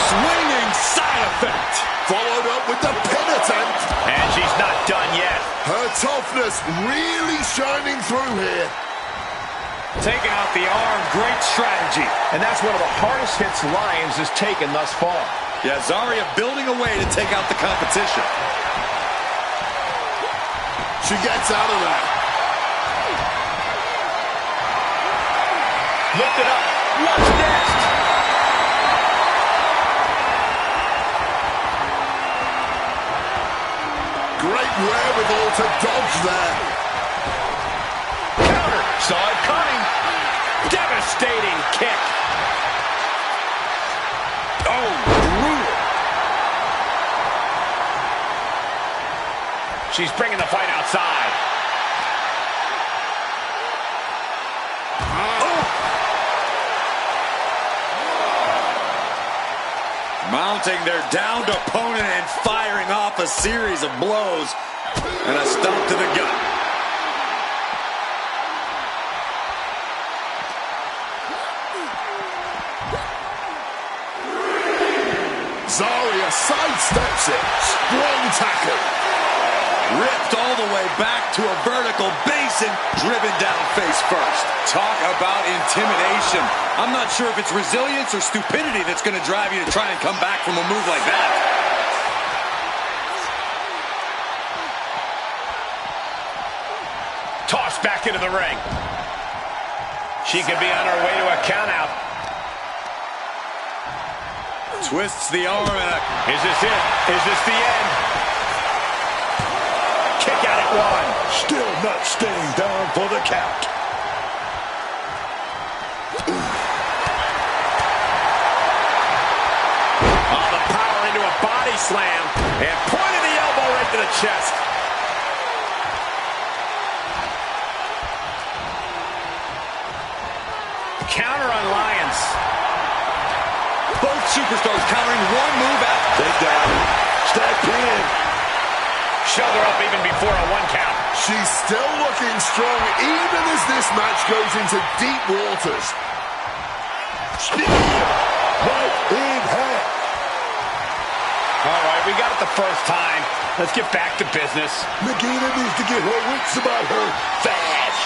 Swinging side effect. Followed up with the pin attempt. And she's not done yet. Her toughness really shining through here. Taking out the arm, great strategy. And that's one of the hardest hits Lyons has taken thus far. Yeah, Zarya building a way to take out the competition. She gets out of that. Lift it up. What's next? Great wherewithal to dodge there. Counter. Saw it coming. Devastating kick. Oh, brutal. She's bringing the fight outside. Mounting their downed opponent and firing off a series of blows. And a stomp to the gut. Zarya sidesteps it. Strong tackle. Ripped all the way back to a vertical basin, driven down face first. Talk about intimidation. I'm not sure if it's resilience or stupidity that's going to drive you to try and come back from a move like that. Tossed back into the ring. She could be on her way to a countout. Twists the arm and Is this it? Is this the end? Kick out at one. Still not staying down for the count. Oh, the power into a body slam. And pointed the elbow right to the chest. Counter on Lyons. both superstars countering one move out. Takedown. Stack pin. Shoulder up even before a one count. She's still looking strong even as this match goes into deep waters. Spear. Right in half. All right, we got it the first time. Let's get back to business. Nagina needs to get her wits about her fast.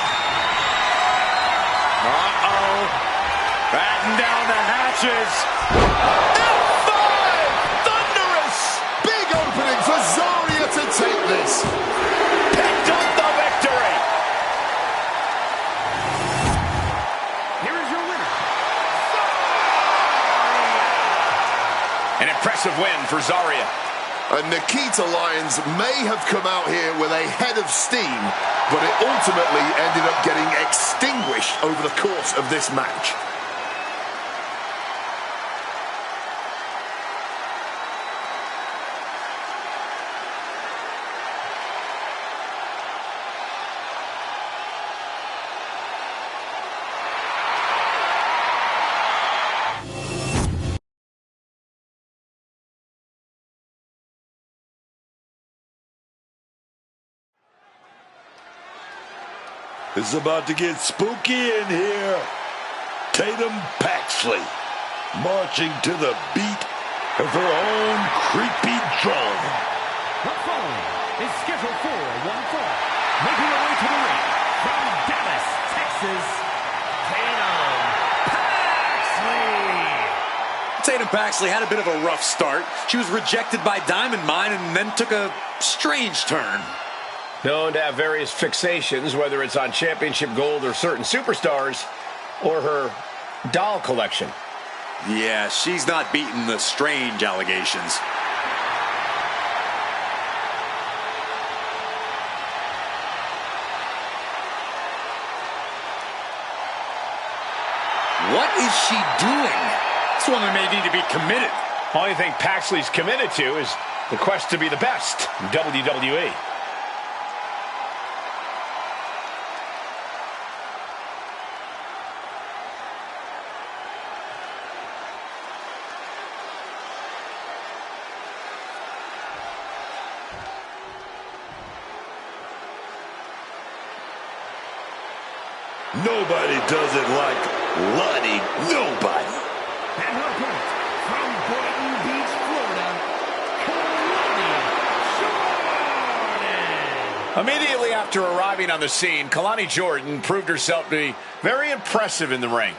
Uh-oh. Batten down the hatches. F5! Thunderous! Big opening for Zarya to take this. Picked up the victory. Here is your winner. An impressive win for Zarya. And Nikita Lyons may have come out here with a head of steam, but it ultimately ended up getting extinguished over the course of this match. It's about to get spooky in here. Tatum Paxley marching to the beat of her own creepy drum. The following is scheduled for one fall. Making her way to the ring from Dallas, Texas, Tatum Paxley. Tatum Paxley had a bit of a rough start. She was rejected by Diamond Mine and then took a strange turn. Known to have various fixations, whether it's on championship gold or certain superstars, or her doll collection. Yeah, she's not beating the strange allegations. What is she doing? This woman may need to be committed. Only thing Paxley's committed to is the quest to be the best in WWE. Nobody does it like Lonnie Nobody. Immediately after arriving on the scene, Kalani Jordan proved herself to be very impressive in the ring.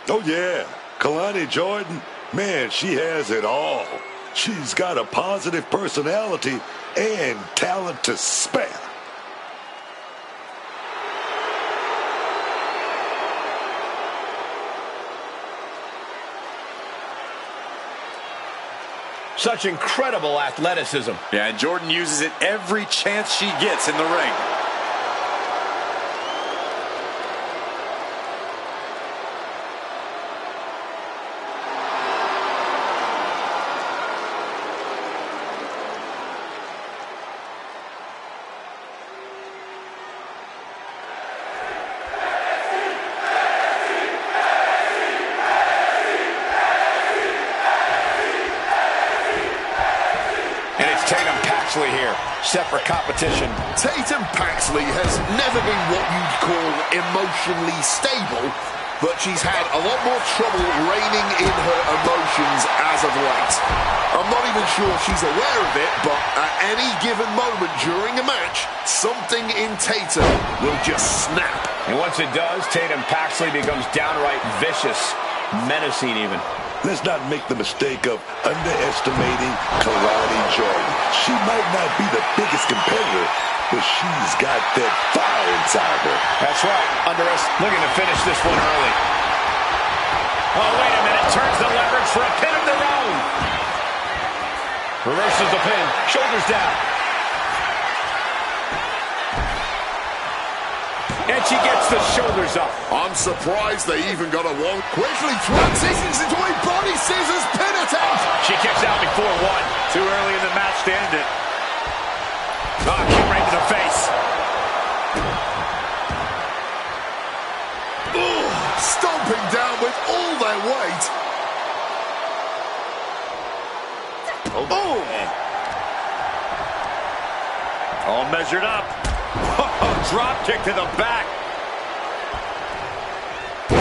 Oh, yeah. Kalani Jordan, man, she has it all. She's got a positive personality and talent to spare. Such incredible athleticism. Yeah, and Jordan uses it every chance she gets in the ring. Here, set for competition. Tatum Paxley has never been what you'd call emotionally stable, but she's had a lot more trouble reining in her emotions as of late. I'm not even sure she's aware of it, but at any given moment during a match, something in Tatum will just snap. And once it does, Tatum Paxley becomes downright vicious, menacing even. Let's not make the mistake of underestimating Kalani Jordan. She might not be the biggest competitor, but she's got that fire inside her. That's right. Looking to finish this one early. Oh, wait a minute. Turns the leverage for a pin of their own. Reverses the pin. Shoulders down. And she gets the shoulders up. I'm surprised they even got a one. Quickly transitions into a body scissors pin attempt. She kicks out before one. Too early in the match to end it. Oh, kick right to the face. Ooh, stomping down with all their weight. Oh. All measured up. Drop kick to the back.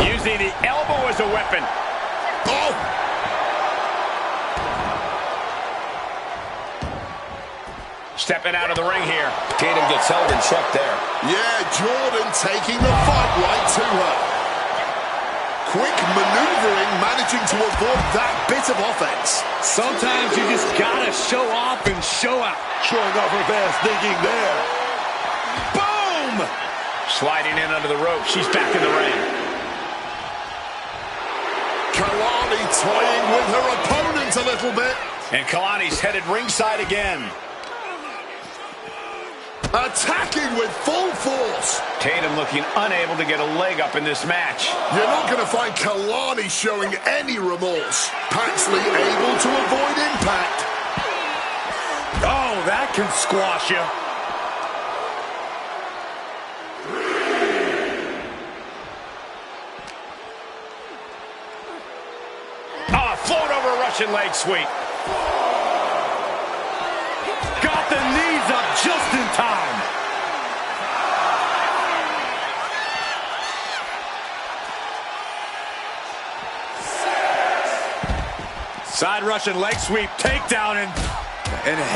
Using the elbow as a weapon. Oh! Stepping out of the ring here. Tatum gets held in check there. Yeah, Jordan taking the fight right to her. Quick maneuvering, managing to avoid that bit of offense. Sometimes you just gotta show off and show out. Showing off her fast thinking there. Boom! Sliding in under the rope. She's back in the ring. Kalani toying with her opponent a little bit. And Kalani's headed ringside again. Attacking with full force. Tatum looking unable to get a leg up in this match. You're not going to find Kalani showing any remorse. Paxley able to avoid impact. Oh, that can squash you. Float over Russian leg sweep. Got the knees up just in time. Side Russian leg sweep, takedown, and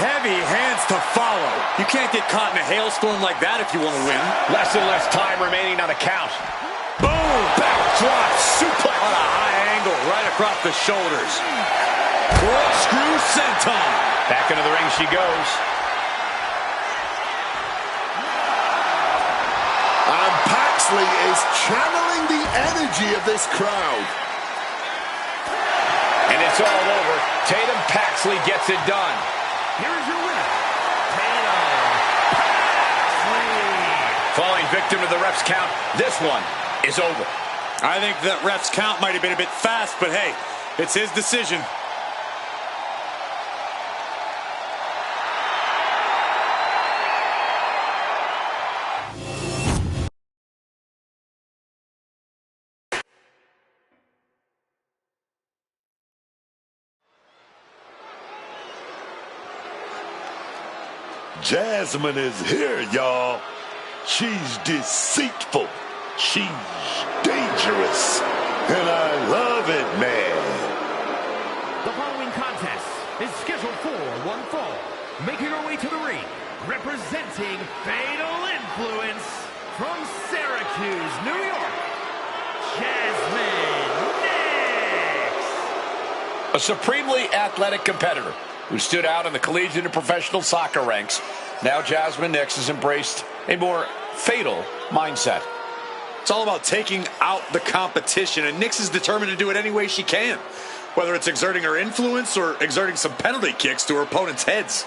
heavy hands to follow. You can't get caught in a hailstorm like that if you want to win. Less and less time remaining on the count. Boom! Backdrop suplex. On a high angle, right across the shoulders. Corkscrew senton. Back into the ring she goes. And Paxley is channeling the energy of this crowd. And it's all over. Tatum Paxley gets it done. Here is your winner, Tatum Paxley. Falling victim to the ref's count. This one is over. I think that ref's count might have been a bit fast, but hey, it's his decision. Jasmine is here, y'all. She's deceitful. She's dangerous. And I love it, man. The following contest is scheduled for one fall. Making her way to the ring, representing Fatal Influence from Syracuse, New York, Jasmine Nix. A supremely athletic competitor who stood out in the collegiate and professional soccer ranks. Now Jasmine Nix has embraced a more fatal mindset. It's all about taking out the competition, and Nix is determined to do it any way she can, whether it's exerting her influence or exerting some penalty kicks to her opponent's heads.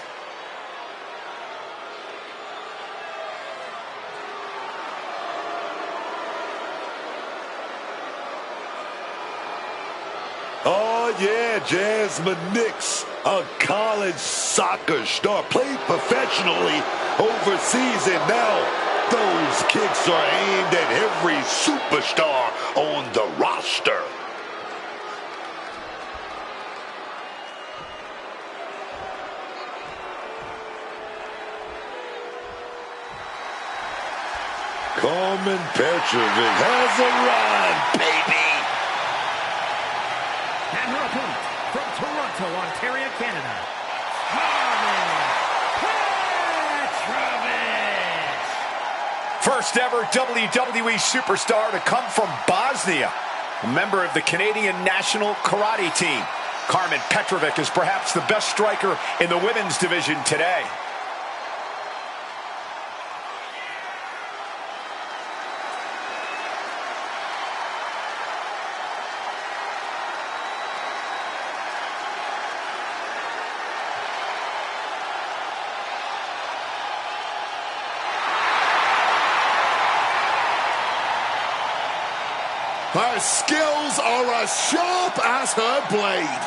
Oh, yeah, Jasmine Nix, a college soccer star, played professionally overseas, and now those kicks are aimed at every superstar on the roster. Carmen Petrovic has arrived, baby. And her opponent from Toronto, Ontario, Canada, Carmen Petrovic. First ever WWE superstar to come from Bosnia, a member of the Canadian national karate team. Carmen Petrovic is perhaps the best striker in the women's division today. Her skills are as sharp as her blade.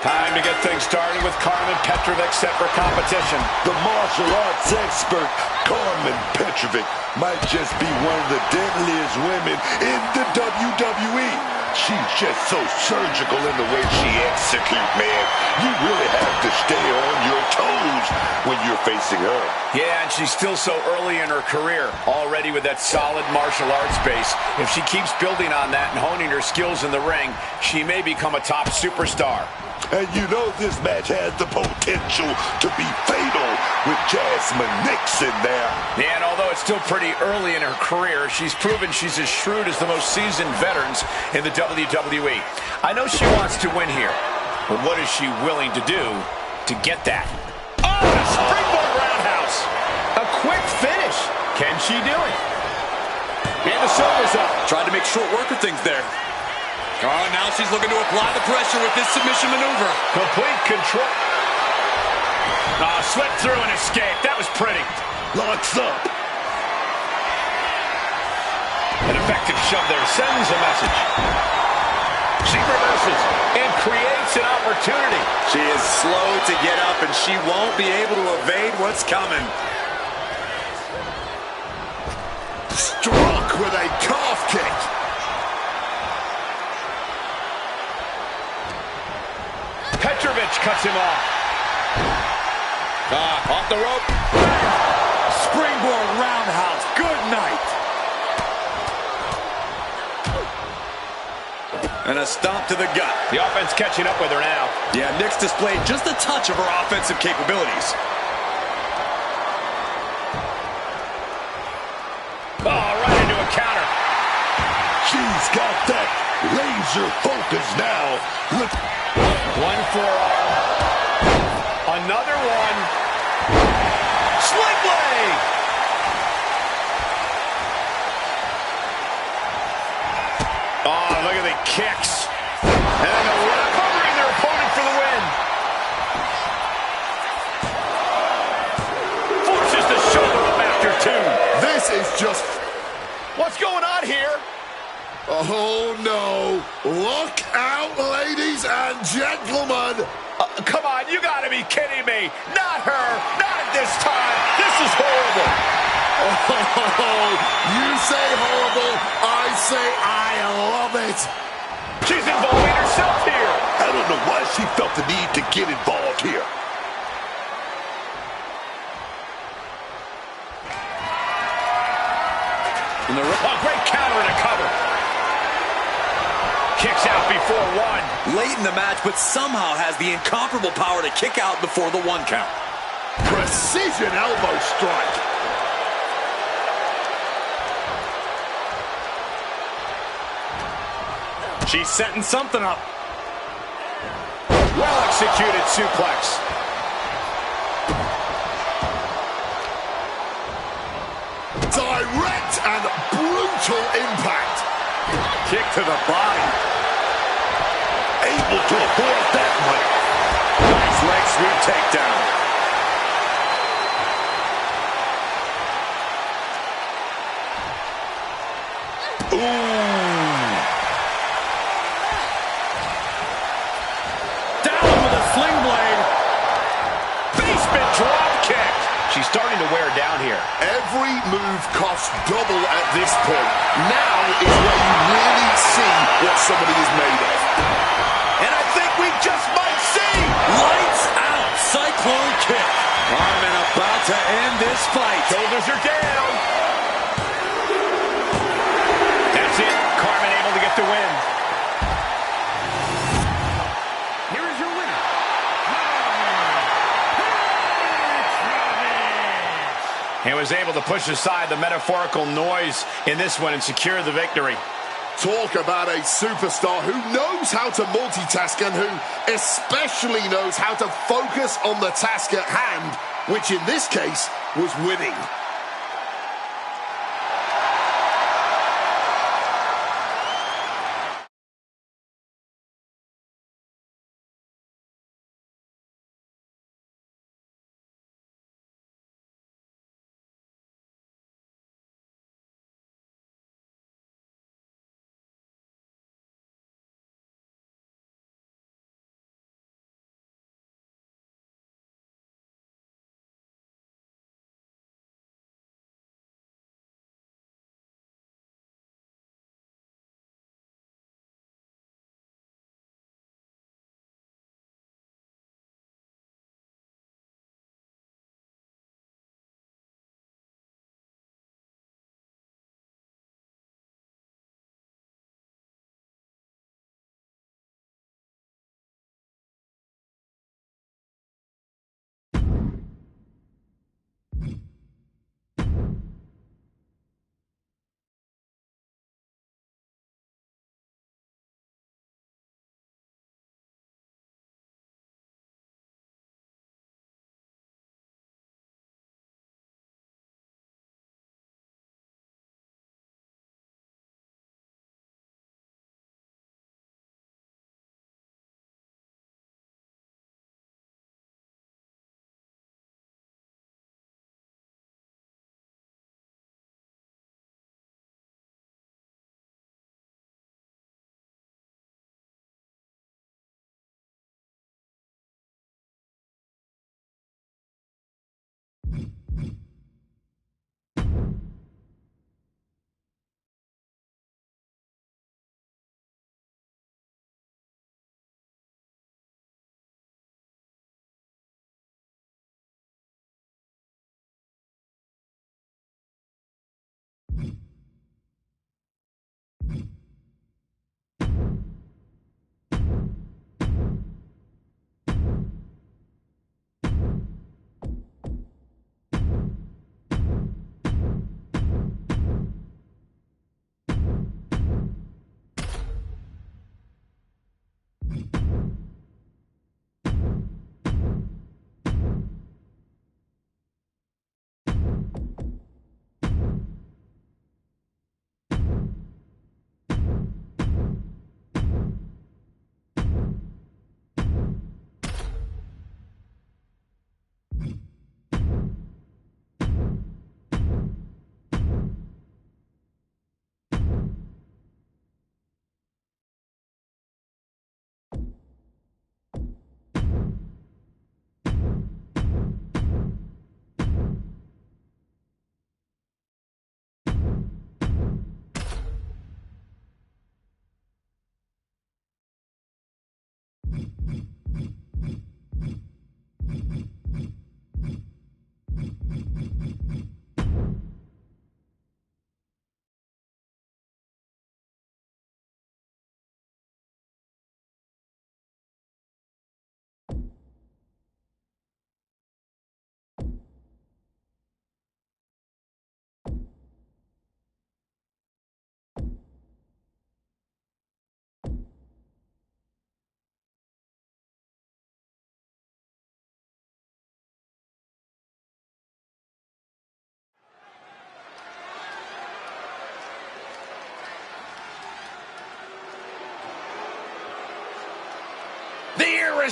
Time to get things started with Carmen Petrovic set for competition. The martial arts expert, Carmen Petrovic, might just be one of the deadliest women in the WWE. She's just so surgical in the way she executes, man. You really have to stay on your toes when you're facing her. Yeah, and she's still so early in her career, already with that solid martial arts base. If she keeps building on that and honing her skills in the ring, she may become a top superstar. And you know this match has the potential to be fatal with Jasmine Nix in there. Yeah, and although it's still pretty early in her career, she's proven she's as shrewd as the most seasoned veterans in the WWE. I know she wants to win here, but what is she willing to do to get that? Oh, a springboard roundhouse! A quick finish. Can she do it? And the shoulders up. Tried to make short work of things there. Oh, now she's looking to apply the pressure with this submission maneuver. Complete control. Slipped through and escaped. That was pretty. Locks up. An effective shove there sends a message. She reverses and creates an opportunity. She is slow to get up, and she won't be able to evade what's coming. Struck with a calf kick. Petrovic cuts him off. Off the rope. Springboard roundhouse. Good night. And a stomp to the gut. The offense catching up with her now. Yeah, Nix displayed just a touch of her offensive capabilities. Oh, right into a counter. She's got that laser focus now. Look. One forearm. Another one. Sling blade. Oh, look at the kicks. And covering their opponent for the win. Forces the shoulder up after two. This is just... What's going on here? Oh, no. Look out, ladies and gentlemen. Come on, you gotta be kidding me. Not her. Not at this time. This is horrible. Oh, you say horrible. I say I love it. She's involving herself here. I don't know why she felt the need to get involved here. Oh, great counter and a cover. Kicks out before one. Late in the match, but somehow has the incomparable power to kick out before the 1 count. Precision elbow strike. She's setting something up. Well executed suplex. Direct and brutal impact. Kick to the body. Able to avoid that one. Nice leg sweep takedown. Ooh. Down with a sling blade. Basement drop kick. She's starting to wear down here. Every move costs double at this point. Now is where you really see what somebody is made of. And I think we just might see. Lights out. Cyclone kick. Carmen about to end this fight. Shoulders are down. That's it. Carmen able to get the win. Here is your winner, He was able to push aside the metaphorical noise in this one and secure the victory. Talk about a superstar who knows how to multitask and who especially knows how to focus on the task at hand, which in this case was winning.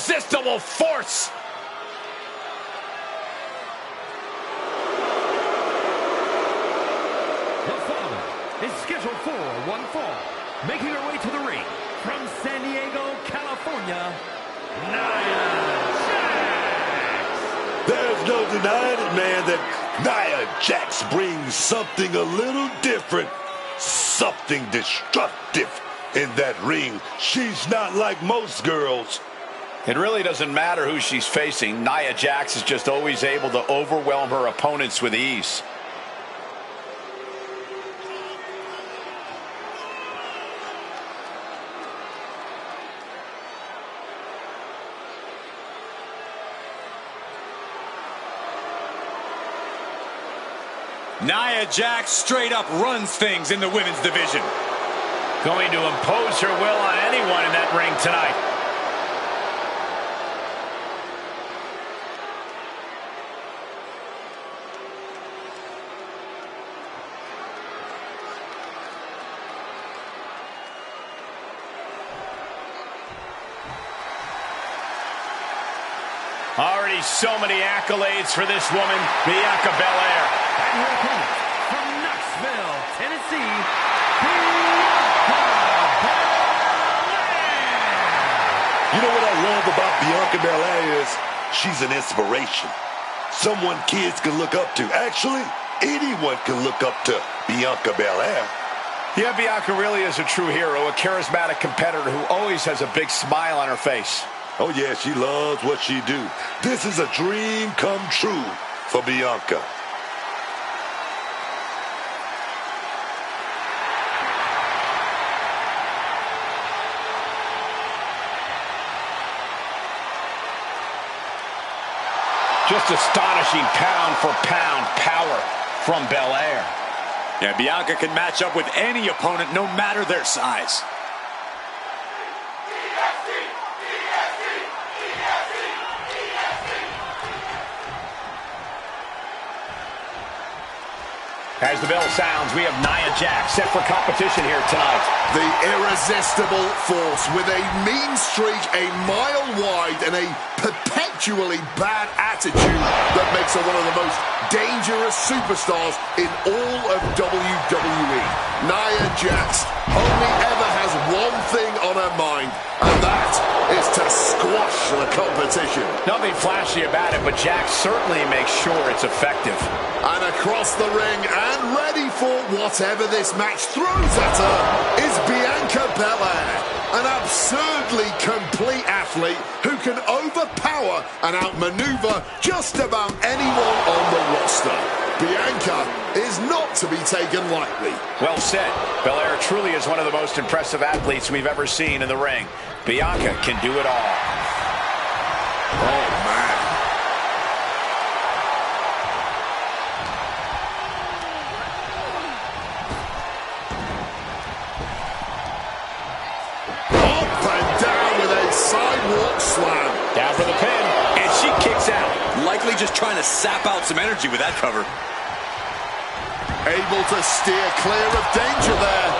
irresistible force. The following is scheduled for one fall. Making her way to the ring from San Diego, California, Nia Jax. There's no denying it, man, that Nia Jax brings something a little different, something destructive in that ring. She's not like most girls. It really doesn't matter who she's facing. Nia Jax is just always able to overwhelm her opponents with ease. Nia Jax straight up runs things in the women's division. Going to impose her will on anyone in that ring tonight. Already so many accolades for this woman, Bianca Belair. And her opponent from Knoxville, Tennessee, Bianca Belair. You know what I love about Bianca Belair is she's an inspiration. Someone kids can look up to. Actually, anyone can look up to Bianca Belair. Yeah, Bianca really is a true hero, a charismatic competitor who always has a big smile on her face. Oh, yeah, she loves what she do. This is a dream come true for Bianca. Just astonishing pound-for-pound power from Belair. Yeah, Bianca can match up with any opponent, no matter their size. As the bell sounds, we have Nia Jax set for competition here tonight. The irresistible force with a mean streak a mile wide and a perpetually bad attitude that makes her one of the most dangerous superstars in all of WWE. Nia Jax only ever has one thing on her mind, and that is to squash the competition. Nothing flashy about it, but Jax certainly makes sure it's effective. And across the ring and ready for whatever this match throws at her is Bianca Belair, an absurdly complete athlete who can overpower and outmaneuver just about anyone on the roster. Bianca is not to be taken lightly. Well said. Belair truly is one of the most impressive athletes we've ever seen in the ring. Bianca can do it all. Oh, man. Sidewalk slam. Down for the pin, and she kicks out. Likely just trying to sap out some energy with that cover. Able to steer clear of danger there.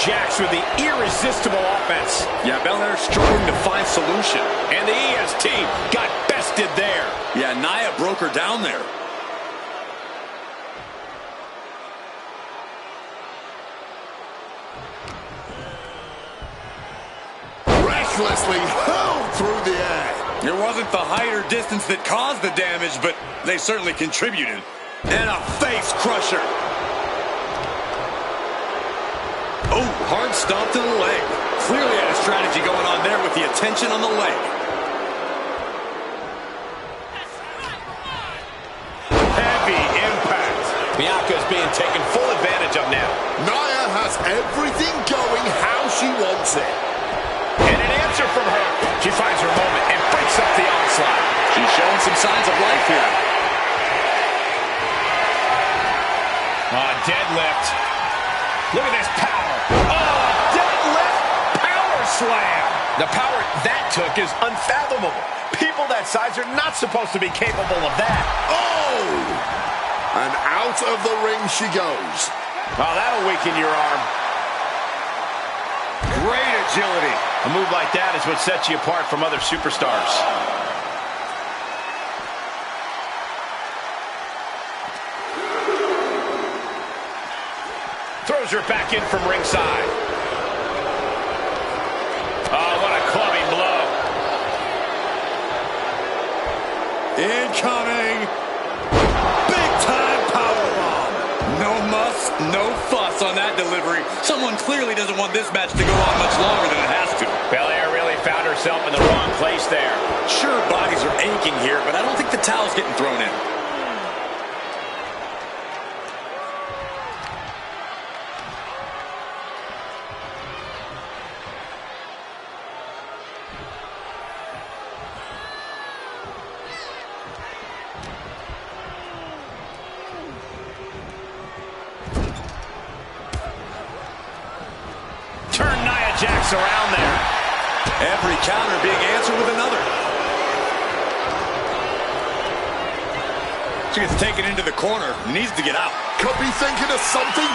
Jax with the irresistible offense. Yeah, Belair struggling to find solution. And the EST got bested there. Yeah, Nia broke her down there. Recklessly hurled through the air. It wasn't the height or distance that caused the damage, but they certainly contributed. And a face crusher. Oh, hard stomp to the leg. Clearly had a strategy going on there with the attention on the leg. Heavy impact. Bianca's being taken full advantage of now. Nia has everything going how she wants it. And an answer from her. She finds her moment and breaks up the onslaught. She's showing some signs of life here. Deadlift. Look at this power. Oh, deadlift power slam. The power that took is unfathomable. People that size are not supposed to be capable of that. Oh! And out of the ring she goes. Oh, that'll weaken your arm. Great agility. A move like that is what sets you apart from other superstars. Throws her back in from ringside. Oh, what a clubbing blow. Incoming. Big time powerbomb. No muss, no fuss on that delivery. Someone clearly doesn't want this match to go on much longer than it has to. Belair really found herself in the wrong place there. Sure, bodies are aching here, but I don't think the towel's getting thrown in. Jax around there. Every counter being answered with another. She gets taken into the corner. Needs to get out. Could be thinking of something.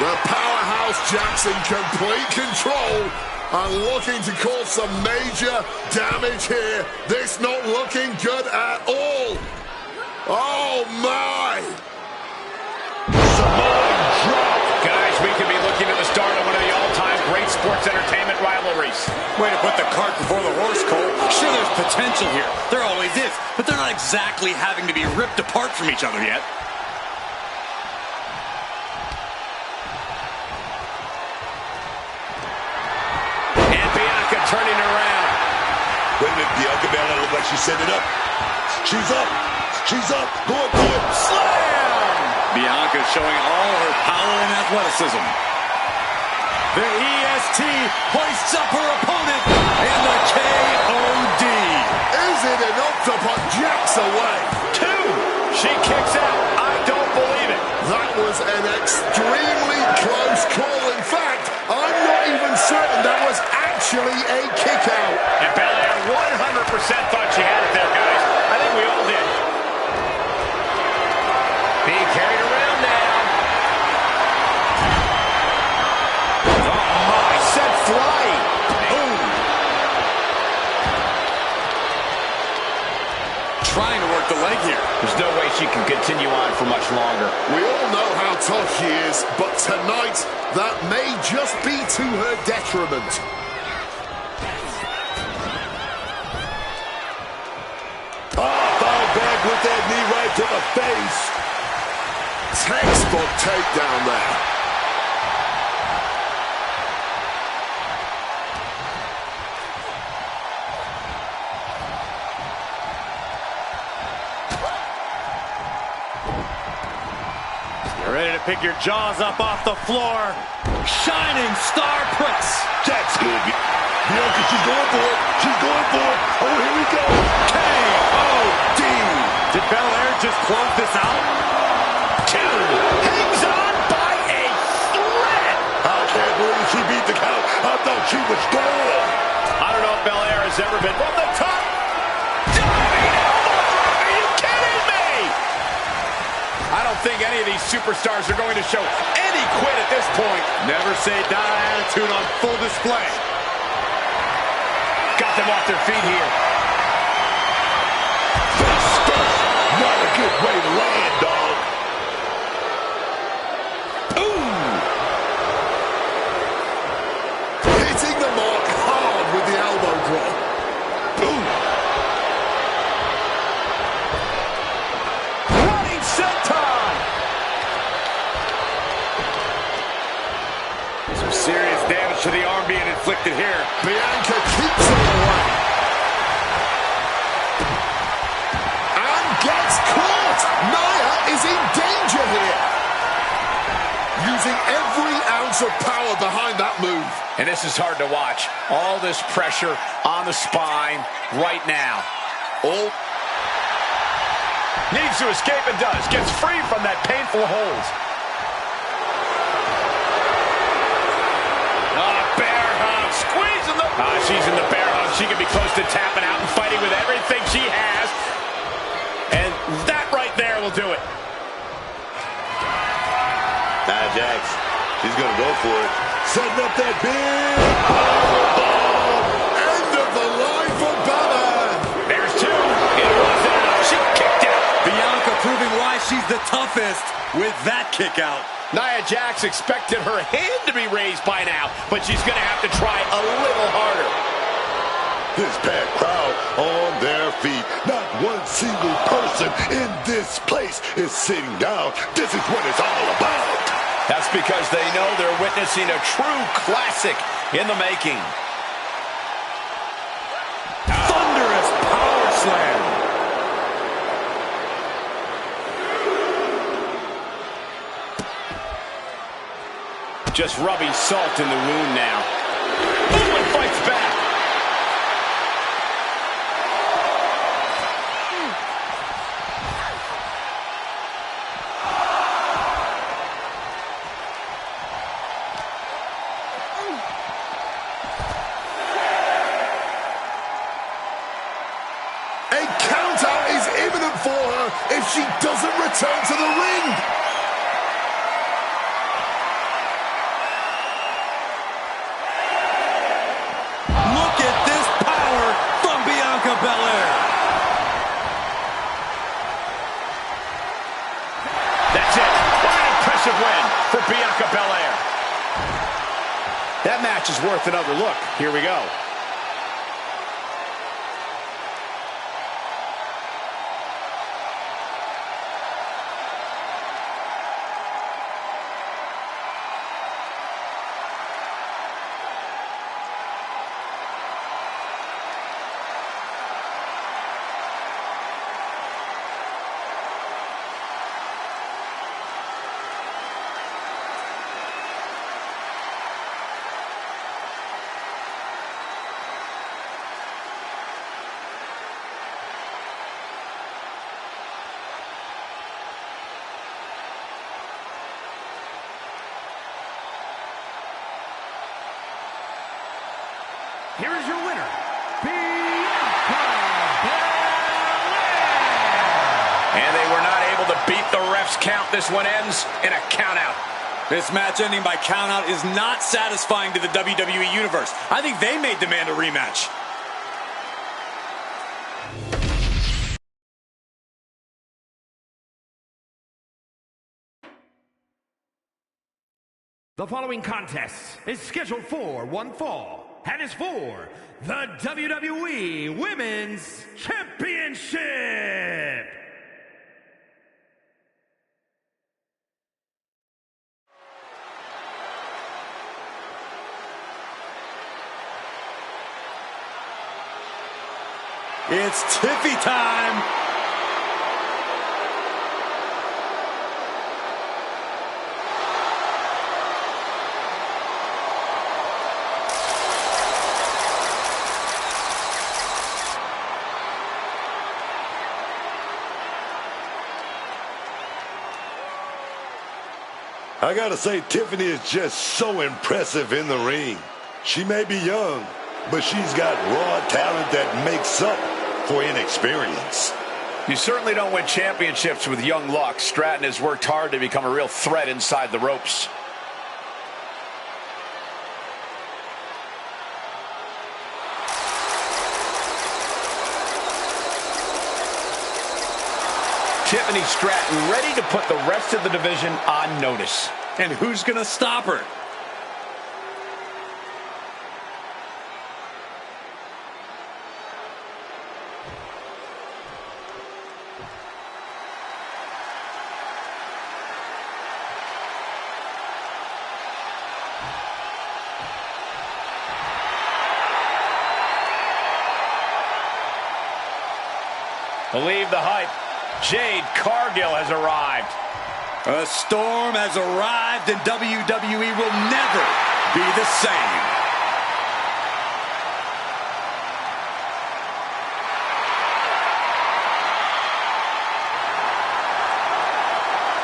The powerhouse Jax in complete control and looking to cause some major damage here. This not looking good at all. Oh, my. Samoan drop. Guys, we could be looking at the start of one of the all-time great sports entertainment rivalries. Way to put the cart before the horse, Cole. Sure, there's potential here. There always is. But they're not exactly having to be ripped apart from each other yet. And Bianca turning around. Wait a minute, Bianca Belair looks like she's setting it up. She's up. She's up. Going for it. Slam! Bianca showing all her power and athleticism. The EST hoists up her opponent, and the KOD. Is it enough to put Jax away? 2. She kicks out. I don't believe it. That was an extremely close call. In fact, I'm not even certain that was actually a kick out. And Belair 100% thought she had it there, guys. I think we all did. Being carried around now. Flying. Boom. Trying to work the leg here. There's no way she can continue on for much longer. We all know how tough she is, but tonight, that may just be to her detriment. Foul back with that knee right to the face. Textbook takedown there. Ready to pick your jaws up off the floor. Shining star press. Jax good. Bianca, she's going for it. She's going for it. Oh, here we go. KOD. Did Belair just close this out? 2. Hangs on by a thread. I can't believe she beat the count. I thought she was gone. I don't know if Belair has ever been from the top. Diving elbow drop. Are you kidding me? I don't think any of these superstars are going to show any quit at this point. Never say die attitude on full display. Got them off their feet here. Face first. Not a good way to land, dog. Hitting the mark hard with the elbow drop. Running senton. Some serious damage to the arm being inflicted here. Bianca keeps it away. And gets caught. Nia is in danger here. Using every ounce of power behind that move. And this is hard to watch. All this pressure on the spine right now. Oh. Needs to escape and does. Gets free from that painful hold. Bear hug. Squeezing the... she's in the bear hug. She could be close to tapping out and fighting with everything she has. And that right there will do it. Jax, She's going to go for it. Setting up that big powerbomb. End of the line for Bella. There's two. It wasn't enough. She kicked out. Bianca proving why she's the toughest with that kick out. Nia Jax expected her hand to be raised by now, but she's going to have to try a little harder. This packed crowd on their feet. Not one single person in this place is sitting down. This is what it's all about. That's because they know they're witnessing a true classic in the making. Thunderous power slam. Just rubbing salt in the wound now. Movement fights back. A countout is imminent for her if she doesn't return to the ring. Look at this power from Bianca Belair. That's it. What an impressive win for Bianca Belair. That match is worth another look. Here we go. Here is your winner, Bianca Belair. And they were not able to beat the ref's count. This one ends in a countout. This match ending by countout is not satisfying to the WWE Universe. I think they may demand a rematch. The following contest is scheduled for one fall and is for the WWE Women's Championship. It's Tiffy time. I gotta say, Tiffany is just so impressive in the ring. She may be young, but she's got raw talent that makes up for inexperience. You certainly don't win championships with young luck. Stratton has worked hard to become a real threat inside the ropes. Tiffany Stratton ready to put the rest of the division on notice. And who's going to stop her? Believe the hype. Jade Cargill has arrived. A storm has arrived and WWE will never be the same.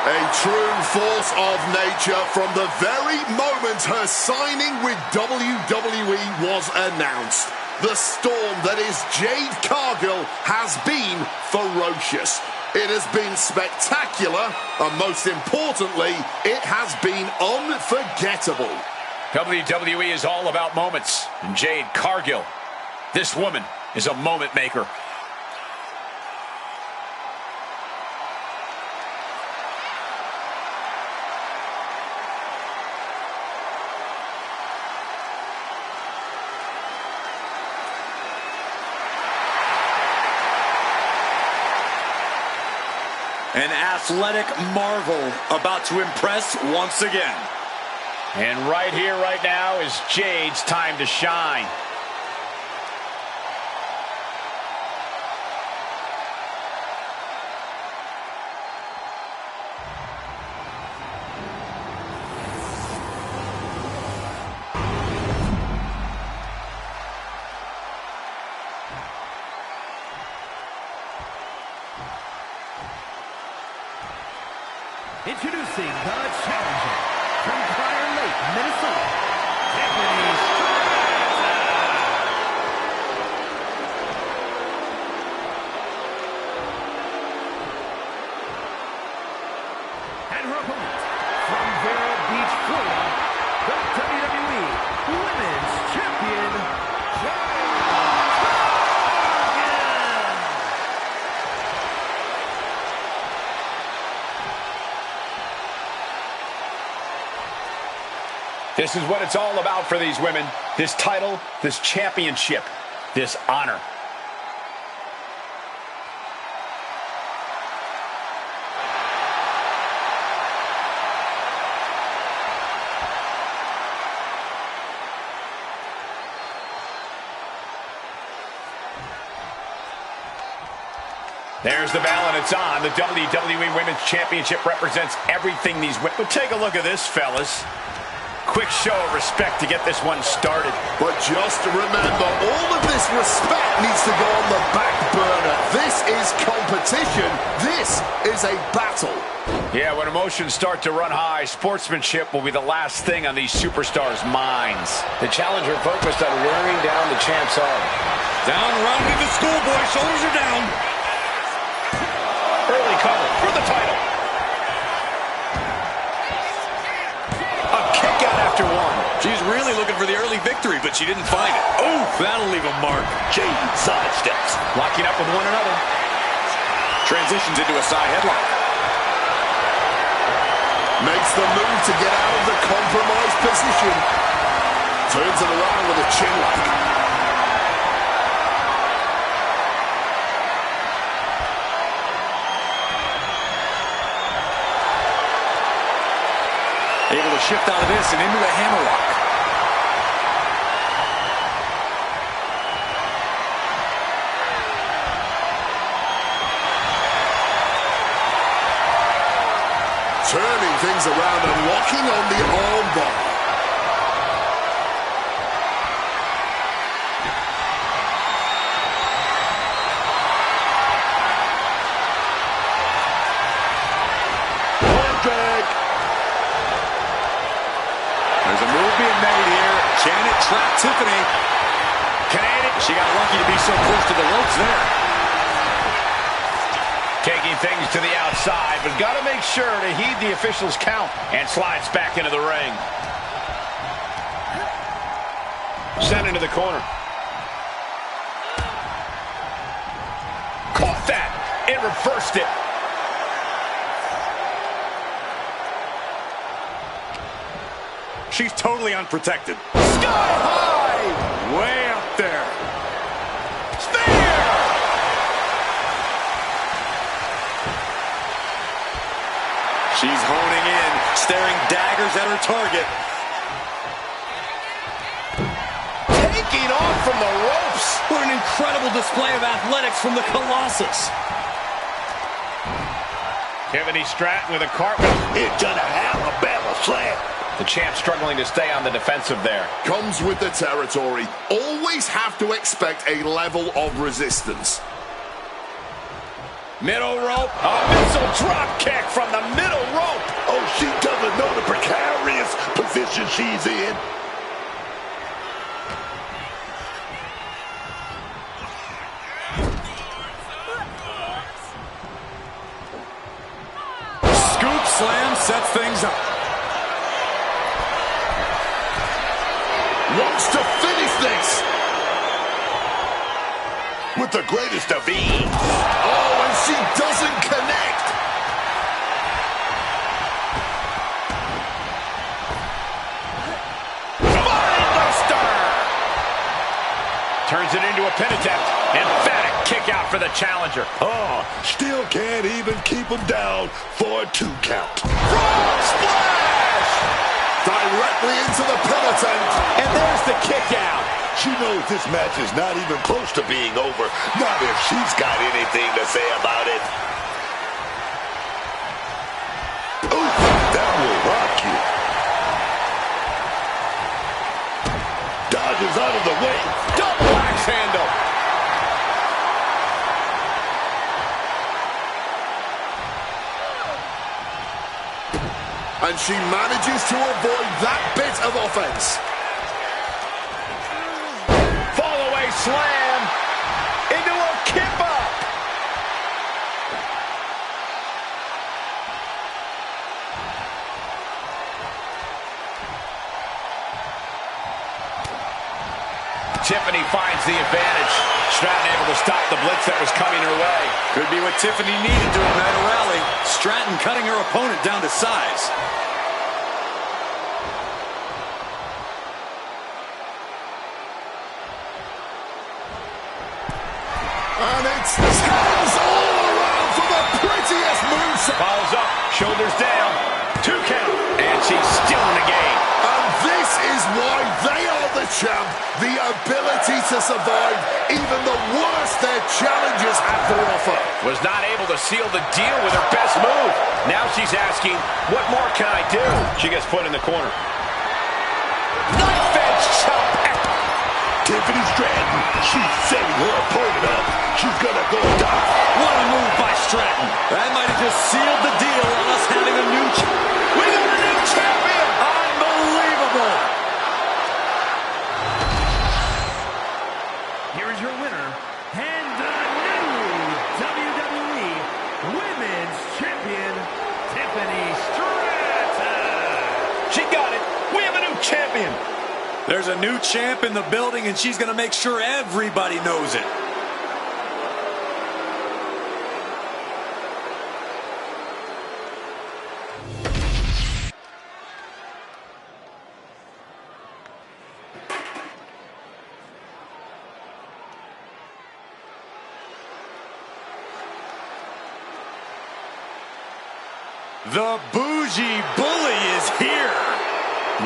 A true force of nature from the very moment her signing with WWE was announced. The storm that is Jade Cargill has been ferocious. It has been spectacular, and most importantly, it has been unforgettable. WWE is all about moments, and Jade Cargill, this woman is a moment maker. An athletic marvel about to impress once again. And right here, right now, is Jade's time to shine. Introducing the challenger from Prior Lake, Minnesota, Tiffany Stratton. And her opponent from Vero Beach, Florida, the WWE Women's Champion, Jade Cargill. This is what it's all about for these women. This title, this championship, this honor. There's the bell and it's on. The WWE Women's Championship represents everything these women. But take a look at this, fellas. Quick show of respect to get this one started. But just remember, all of this respect needs to go on the back burner. This is competition. This is a battle. Yeah, when emotions start to run high, sportsmanship will be the last thing on these superstars' minds. The challenger focused on wearing down the champ's arm. Down, rounded the schoolboy. Shoulders are down. Early cover for the title. After one. She's really looking for the early victory, but she didn't find it. Oh, that'll leave a mark. Jade sidesteps. Locking up with one another. Transitions into a side headlock. Makes the move to get out of the compromised position. Turns it around with a chin lock. Able to shift out of this and into a hammerlock. Turning things around and locking on the armbar. There's a move being made here. Janet trapped Tiffany. Canadian. She got lucky to be so close to the ropes there. Taking things to the outside, but got to make sure to heed the official's count. And slides back into the ring. Sent into the corner. Caught that. It reversed it. She's totally unprotected. Sky high! Way up there. Spear! She's honing in, staring daggers at her target. Taking off from the ropes. What an incredible display of athletics from the Colossus. Tiffany Stratton with a cartwheel. It's gonna Alabama slam. The champ struggling to stay on the defensive there. Comes with the territory. Always have to expect a level of resistance. Middle rope. A missile drop kick from the middle rope. Oh, she doesn't know the precarious position she's in. sets things up. Wants to finish this. With the greatest of ease. Oh, and she doesn't connect. Buster! Turns it into a pin attempt. Emphatic kick out for the challenger. Oh, still can't even keep him down for a 2 count. Frog splash! Directly into the pin attempt. And there's the kick out. She knows this match is not even close to being over. Not if she's got anything to say about it. Ooh, that will rock you. Dodges out of the way. Double axe handle. And she manages to avoid that bit of offense. Slam into a kip up. Tiffany finds the advantage. Stratton able to stop the blitz that was coming her way. Could be what Tiffany needed during that rally. Stratton cutting her opponent down to size. And it's hands all around for the prettiest moves. Follows up, shoulders down, 2 count, and she's still in the game. And this is why they are the champ. The ability to survive even the worst their challengers have to offer. Was not able to seal the deal with her best move. Now she's asking, what more can I do? She gets put in the corner. Knife edge chop. Tiffany Stratton, she's setting her opponent up. She's gonna go down. What a move by Stratton. That might have just sealed the deal on us having a new We got a new champion! Unbelievable! Here is your winner, and the new WWE Women's Champion, Tiffany Stratton. She got it. We have a new champion. There's a new champ in the building, and she's going to make sure everybody knows it. The Bougie Bully is here.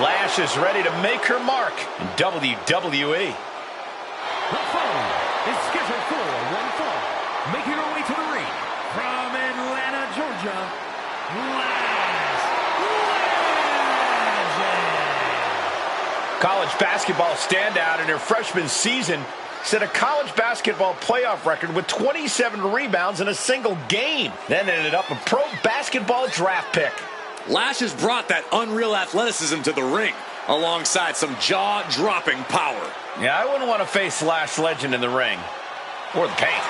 Lash is ready to make her mark in WWE. The foe is scheduled for one fall. Making her way to the ring from Atlanta, Georgia, Lash Legend. College basketball standout in her freshman season set a college basketball playoff record with 27 rebounds in a single game. Then ended up a pro basketball draft pick. Lash has brought that unreal athleticism to the ring, alongside some jaw-dropping power. Yeah, I wouldn't want to face Lash Legend in the ring. Or the paint.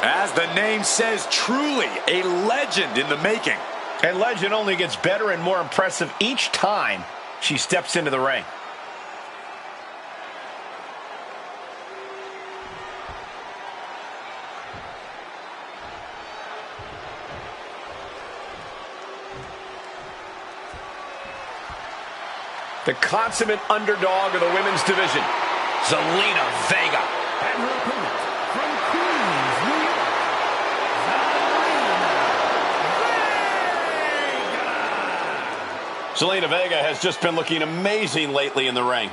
As the name says, truly a legend in the making. And Legend only gets better and more impressive each time she steps into the ring. The consummate underdog of the women's division, Zelina Vega. And her opponent from Queens, New York, Zelina Vega has just been looking amazing lately in the ring.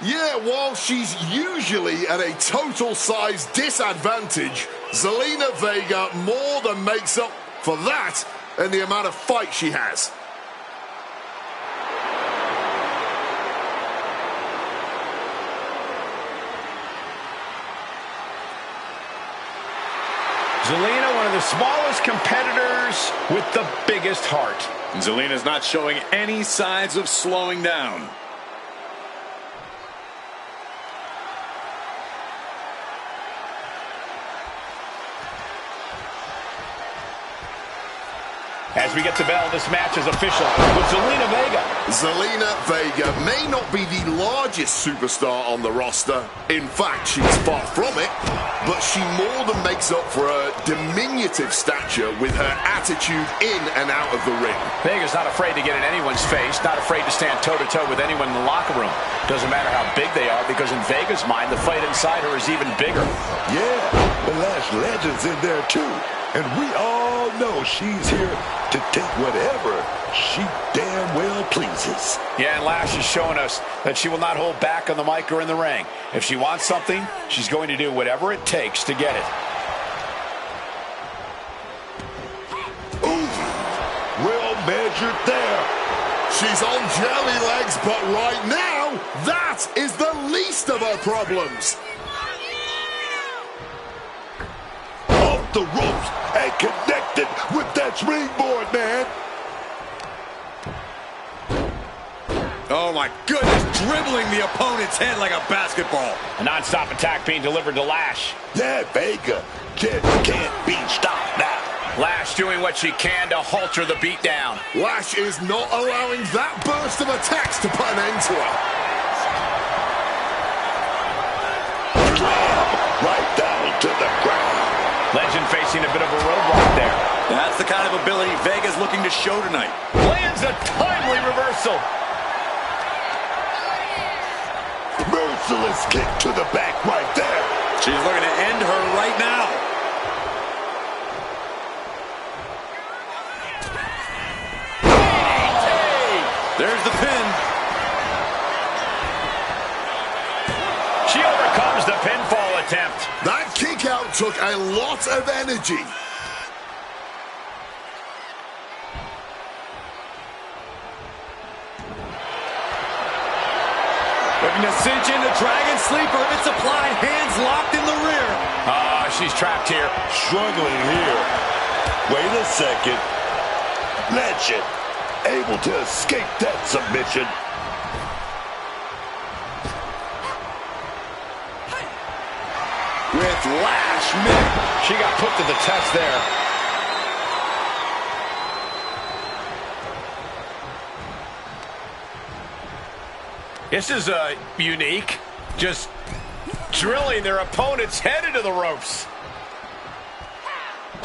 Yeah, while she's usually at a total size disadvantage, Zelina Vega more than makes up for that in the amount of fight she has. Zelina, one of the smallest competitors with the biggest heart. Zelina's not showing any signs of slowing down. As we get the bell, this match is official with Zelina Vega. Zelina Vega may not be the largest superstar on the roster. In fact, she's far from it. But she more than makes up for her diminutive stature with her attitude in and out of the ring. Vega's not afraid to get in anyone's face, not afraid to stand toe-to-toe with anyone in the locker room. Doesn't matter how big they are, because in Vega's mind, the fight inside her is even bigger. Yeah, the Lash Legend's in there too. And we all know she's here to take whatever she damn well pleases. Yeah, and Lash is showing us that she will not hold back on the mic or in the ring. If she wants something, she's going to do whatever it takes to get it. Ooh, well measured there. She's on jelly legs, but right now, that is the least of her problems. Off the ropes and connected with that springboard, man. Oh my goodness, dribbling the opponent's head like a basketball. A non-stop attack being delivered to Lash. Yeah, Vega just can't be stopped now. Lash doing what she can to halter the beatdown. Lash is not allowing that burst of attacks to put an end to her. Slam right down to the ground. Legend facing a bit of a roadblock there. That's the kind of ability Vega's looking to show tonight. Lands a timely reversal. Merciless kick to the back right there. She's looking to end her right now. There's the pin. She overcomes the pinfall attempt. That kick out took a lot of energy. Looking to cinch in the Dragon Sleeper. It's applied, hands locked in the rear. She's trapped here. Struggling here. Wait a second. Legend able to escape that submission. With Lash mid. She got put to the test there. This is unique. Just drilling their opponent's head into the ropes.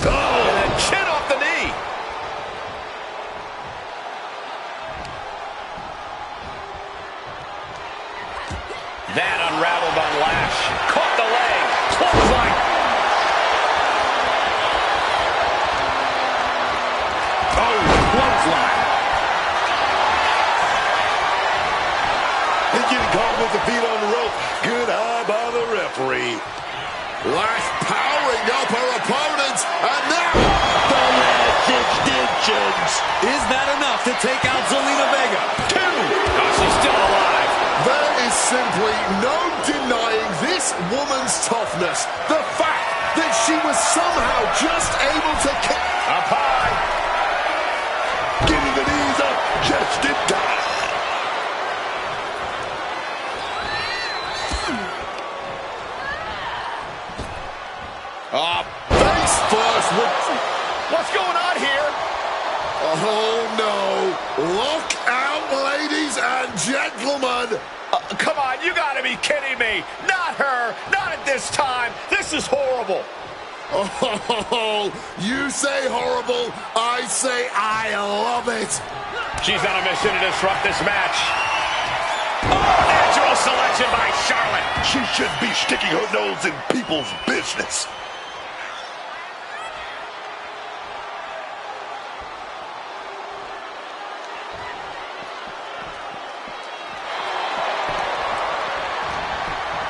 Oh! And then chin off the knee. That unraveled on Lash. Caught the leg. Clothesline. Oh, clothesline. He's getting caught with the feet on the rope. Good eye by the referee. Lash powering up her opponent, and now The last extensions. Is that enough to take out Zelina Vega? 2. Oh, she's still alive. there is simply no denying this woman's toughness. The fact that she was somehow just able to kick. Up high. Getting the knees up just in time. Face first with... What's going on here? Oh, no. Look out, ladies and gentlemen. Come on, you gotta be kidding me. Not her. Not at this time. This is horrible. Oh, you say horrible. I say I love it. She's on a mission to disrupt this match. Oh, natural selection by Charlotte. She shouldn't be sticking her nose in people's business.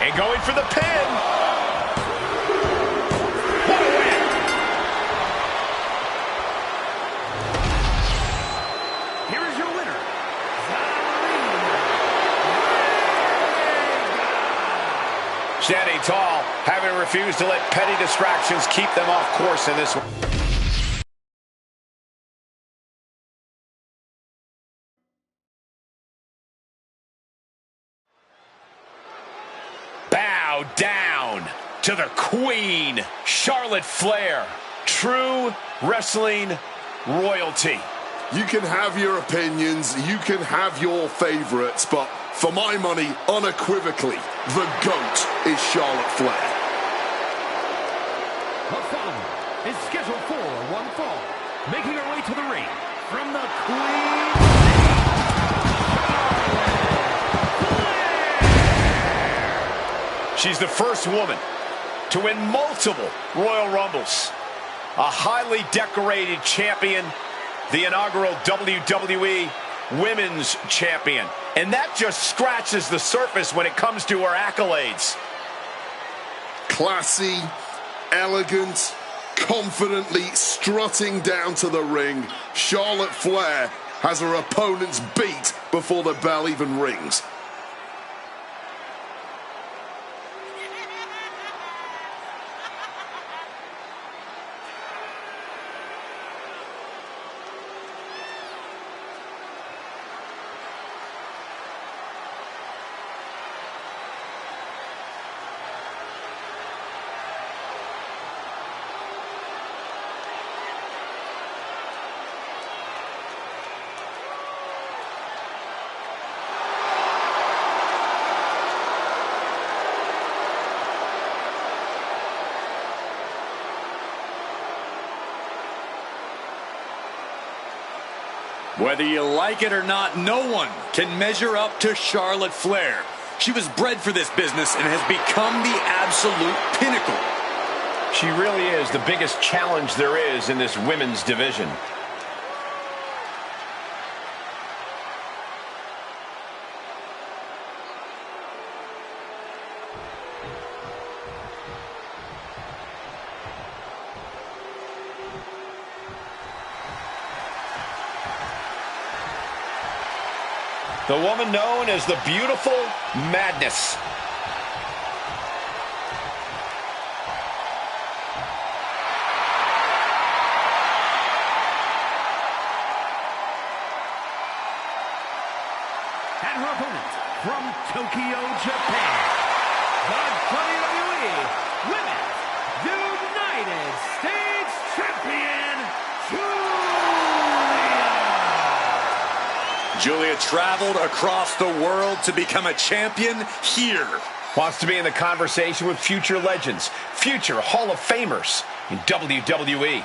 And going for the pin. What a win. Here is your winner, Standing tall, having refused to let petty distractions keep them off course in this one. Bow down to the Queen, Charlotte Flair. True wrestling royalty. You can have your opinions, you can have your favorites, but for my money, unequivocally, the GOAT is Charlotte Flair. The following is scheduled for one fall. Making her way to the ring from the Queen City, She's the first woman to win multiple Royal Rumbles. A highly decorated champion, the inaugural WWE Women's Champion. And that just scratches the surface when it comes to her accolades. Classy, elegant, confidently strutting down to the ring, Charlotte Flair has her opponents beat before the bell even rings. Whether you like it or not, no one can measure up to Charlotte Flair. She was bred for this business and has become the absolute pinnacle. She really is the biggest challenge there is in this women's division. The woman known as the Beautiful Madness. and her opponent from Tokyo, Japan, the WWE Women's United States Champion, Julia traveled across the world to become a champion here. Wants to be in the conversation with future legends, future Hall of Famers in WWE.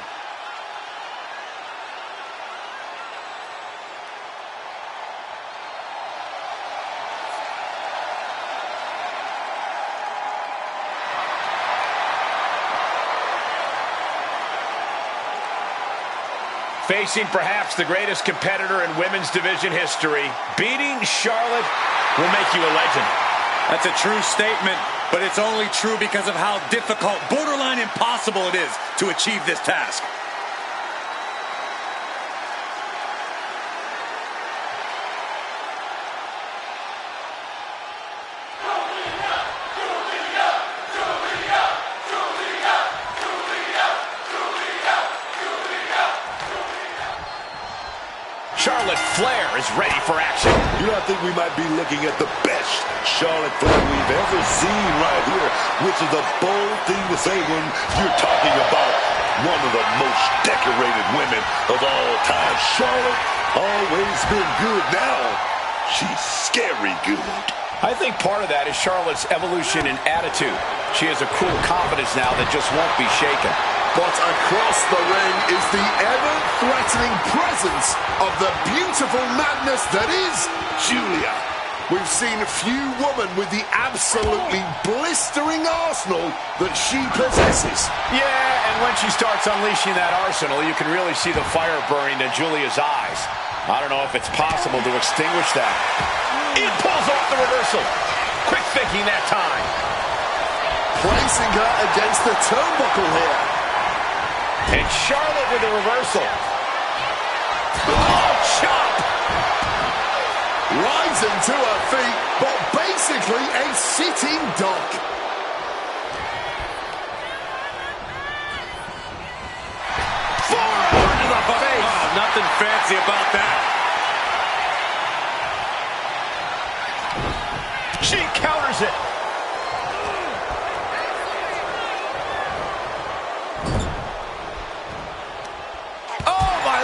Facing perhaps the greatest competitor in women's division history, beating Charlotte will make you a legend. That's a true statement, but it's only true because of how difficult, borderline impossible it is to achieve this task. Charlotte Flair is ready for action. You know, I think we might be looking at the best Charlotte Flair we've ever seen right here, which is a bold thing to say when you're talking about one of the most decorated women of all time. Charlotte always been good. Now she's scary good. I think part of that is Charlotte's evolution in attitude. She has a cool confidence now that just won't be shaken. But across the ring is the ever-threatening presence of the beautiful madness that is Julia. We've seen few women with the absolutely blistering arsenal that she possesses. Yeah, and when she starts unleashing that arsenal, you can really see the fire burning in Julia's eyes. I don't know if it's possible to extinguish that. It pulls off the reversal. Quick thinking that time. Placing her against the turnbuckle here. And Charlotte with a reversal. Oh, chop! Rising to her feet, but basically a sitting duck. Forearm to the face. Oh, nothing fancy about that. She counters it. Oh, my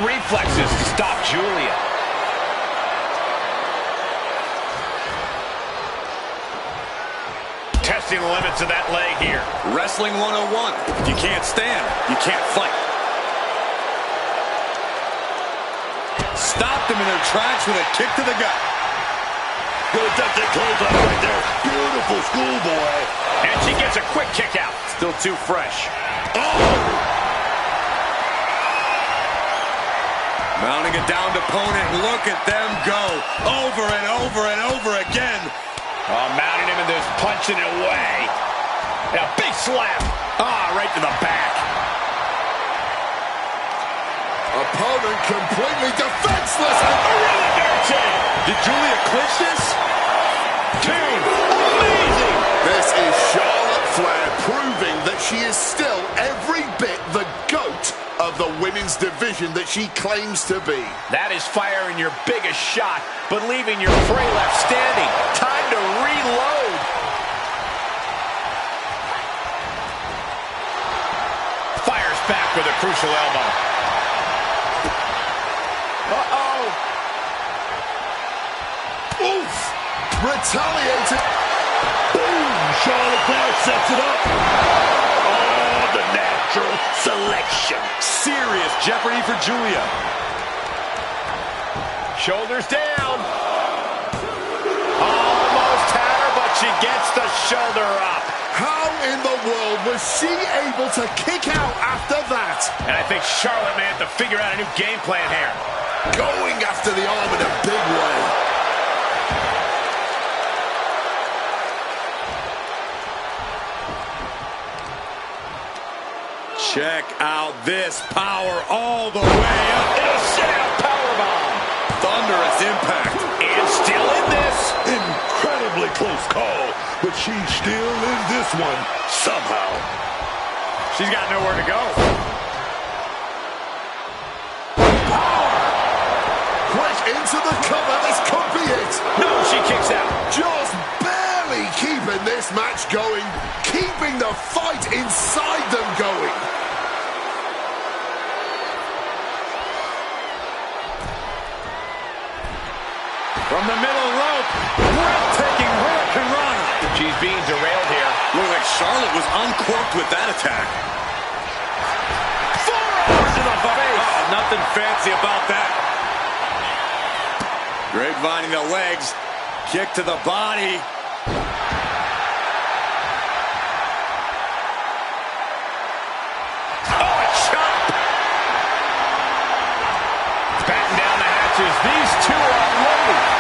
reflexes to stop Julia. Testing the limits of that leg here. Wrestling 101. If you can't stand, you can't fight. Stopped them in their tracks with a kick to the gut. Good duck that clothesline right there. Beautiful schoolboy. And she gets a quick kick out. Still too fresh. Oh! Mounting a downed opponent. Look at them go. Over and over and over again. Oh, mounting him and just punching it away. And a big slap. Right to the back. Opponent completely defenseless. A really dirty. Did Julia clinch this? Dude, amazing. This is Charlotte Flair proving that she is still every bit the GOAT of the women's division that she claims to be. That is firing your biggest shot, but leaving your prey left standing. Time to reload. Fires back with a crucial elbow. Uh-oh. Oof! Retaliated. Boom! Charlotte Flair sets it up. Oh, the natural selection. Serious jeopardy for Julia. Shoulders down. Almost had her, but she gets the shoulder up. How in the world was she able to kick out after that? And I think Charlotte may have to figure out a new game plan here. Going after the arm in a big way. Check out this power all the way up. It'll set out powerbomb. Thunderous impact. And still in this. Incredibly close call, but she still in this one somehow. She's got nowhere to go. Quick into the cover. This could be it. No, she kicks out. Just barely keeping this match going. Keeping the fight inside them going. From the middle rope. Breathtaking Hurricane Rana. She's being derailed here. Looked like Charlotte was uncorked with that attack. Forearms in the face. Oh, nothing fancy about that. Grapevining the legs. Kick to the body. Oh, a chop. Batten down the hatches. These two are unloaded.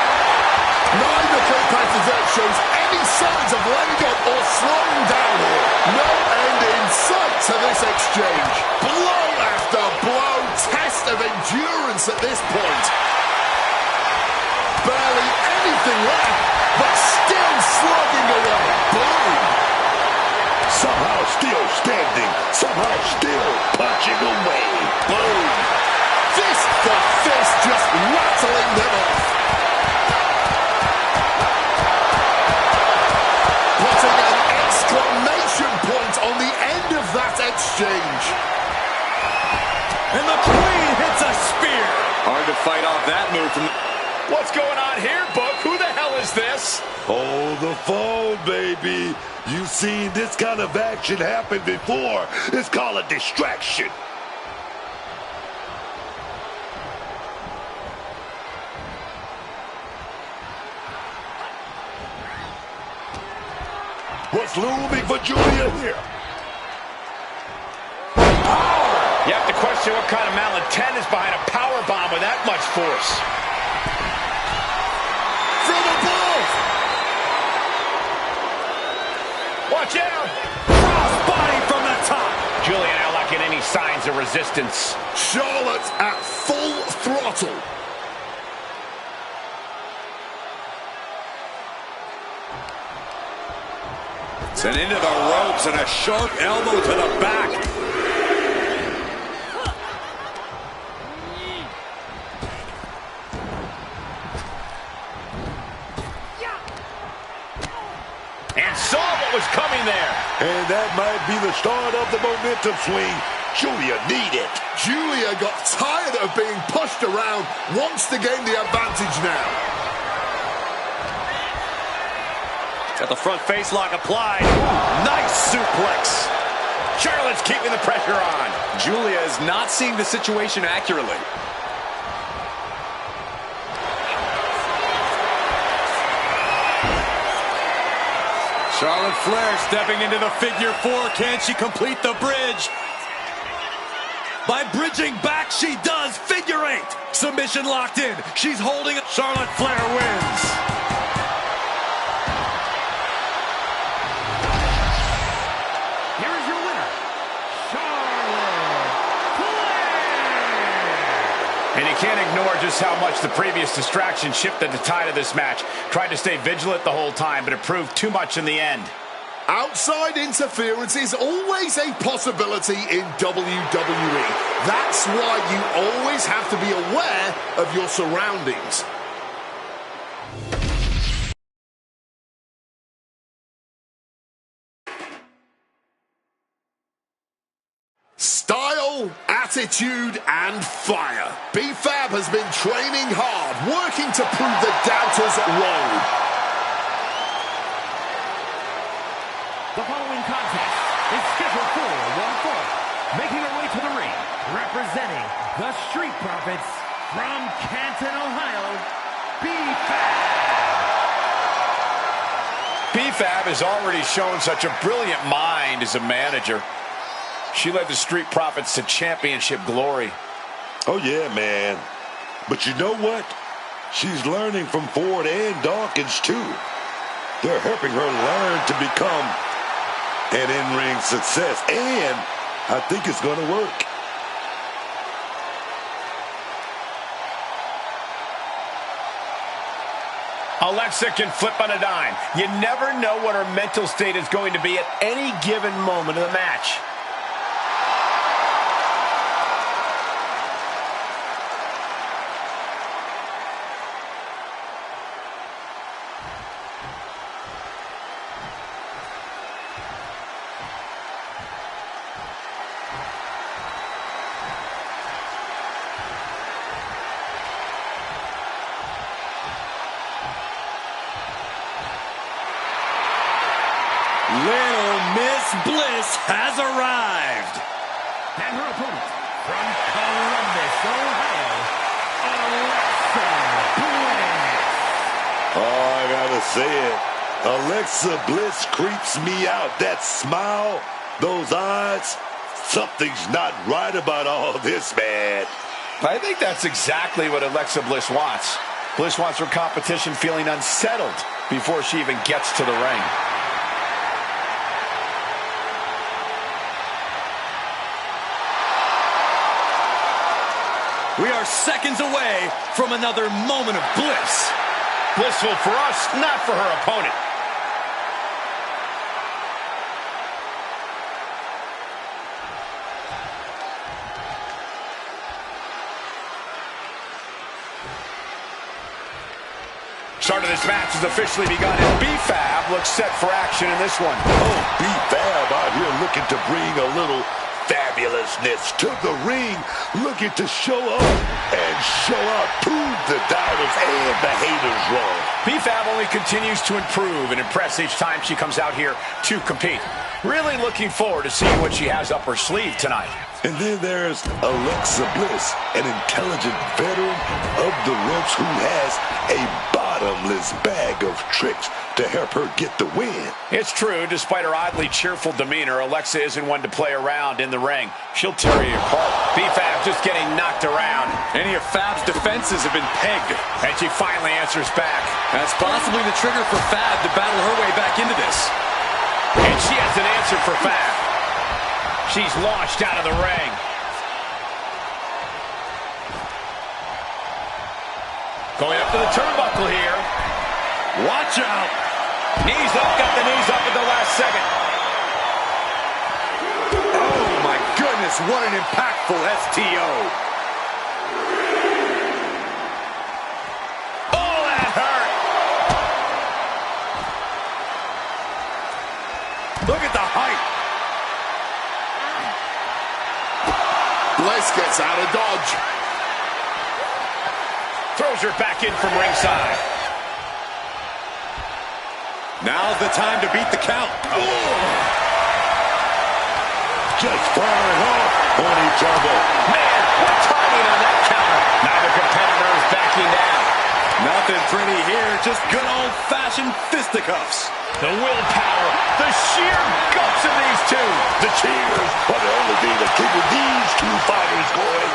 Neither competitor shows any signs of letting up or slowing down here. No end in sight to this exchange. Blow after blow. Test of endurance at this point. Barely anything left, but still slugging away. Boom! Somehow still standing, somehow still punching away. Boom! Fist for fist, just rattling them off. Putting an exclamation point on the end of that exchange. And the Queen hits a spear. Hard to fight off that move from... What's going on here, Book? Who the hell is this? Oh, the fall, baby. You've seen this kind of action happen before. It's called a distraction. What's looming for Julia here? You have to question what kind of malintent is behind a power bomb with that much force. From above! Watch out! Crossbody from the top. Julia now not getting any signs of resistance. Charlotte at full throttle. Sent into the ropes and a sharp elbow to the back. And saw what was coming there. And that might be the start of the momentum swing. Julia need it. Julia got tired of being pushed around, wants to gain the advantage now. Got the front face lock applied. Nice suplex. Charlotte's keeping the pressure on. Julia is not seeing the situation accurately. Charlotte Flair stepping into the figure four. Can she complete the bridge? By bridging back, she does. Figure eight. Submission locked in. She's holding. Charlotte Flair wins. Here is your winner, Charlotte Flair. And you can't ignore just how much the previous distraction shifted the tide of this match. Tried to stay vigilant the whole time, but it proved too much in the end. Outside interference is always a possibility in WWE. That's why you always have to be aware of your surroundings. Style, attitude, and fire. B-Fab has been training hard, working to prove the doubters wrong. The following contest is scheduled for one fall. Making her way to the ring, representing the Street Profits from Canton, Ohio, B-Fab. B-Fab has already shown such a brilliant mind as a manager. She led the Street Profits to championship glory. Oh, yeah, man. But you know what? She's learning from Ford and Dawkins, too. They're helping her learn to become an in-ring success, and I think it's going to work. Alexa can flip on a dime. You never know what her mental state is going to be at any given moment of the match. Little Miss Bliss has arrived. And her opponent from Columbus, Ohio, Alexa Bliss. Oh, I gotta say it. Alexa Bliss creeps me out. That smile, those eyes, something's not right about all this, man. I think that's exactly what Alexa Bliss wants. Bliss wants her competition feeling unsettled before she even gets to the ring. We are seconds away from another moment of bliss. Blissful for us, not for her opponent. Start of this match has officially begun, and B-Fab looks set for action in this one. Oh, B-Fab out here looking to bring a little fabulousness to the ring, looking to show up and show out, prove the doubters and the haters wrong. B-Fab only continues to improve and impress each time she comes out here to compete. Really looking forward to seeing what she has up her sleeve tonight. And then there's Alexa Bliss, an intelligent veteran of the ropes who has a bottomless bag of tricks to help her get the win. It's true, despite her oddly cheerful demeanor, Alexa isn't one to play around in the ring. She'll tear you apart. B-Fab just getting knocked around. Any of Fab's defenses have been pegged. And she finally answers back. That's possibly the trigger for Fab to battle her way back into this. And she has an answer for Fab. She's launched out of the ring. Going up to the turnbuckle here. Watch out. Knees up, got the knees up at the last second. Oh, my goodness, what an impactful STO. Oh, that hurt. Look at the height. Bliss gets out of dodge. Throws her back in from ringside. Now's the time to beat the count. Just firing off on each other. Man, what timing on that counter. Neither competitor is backing down. Nothing pretty here, just good old-fashioned fisticuffs. The willpower, the sheer guts of these two. The cheers are the only thing that keeping these two fighters going.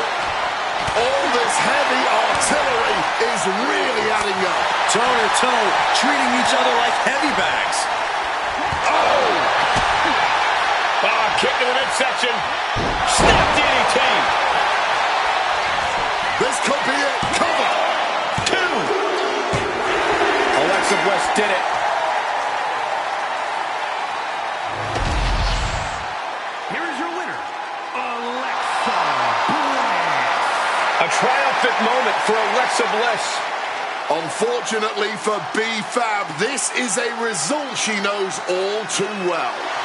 All this heavy artillery is really adding up. Toe-to-toe, treating each other like heavy bags. Kick to the midsection. Snap DDT. This could be it. Cover. 2. Alexa Bliss did it. Here is your winner, Alexa Bliss. A triumphant moment for Alexa Bliss. Unfortunately for B-Fab, this is a result she knows all too well.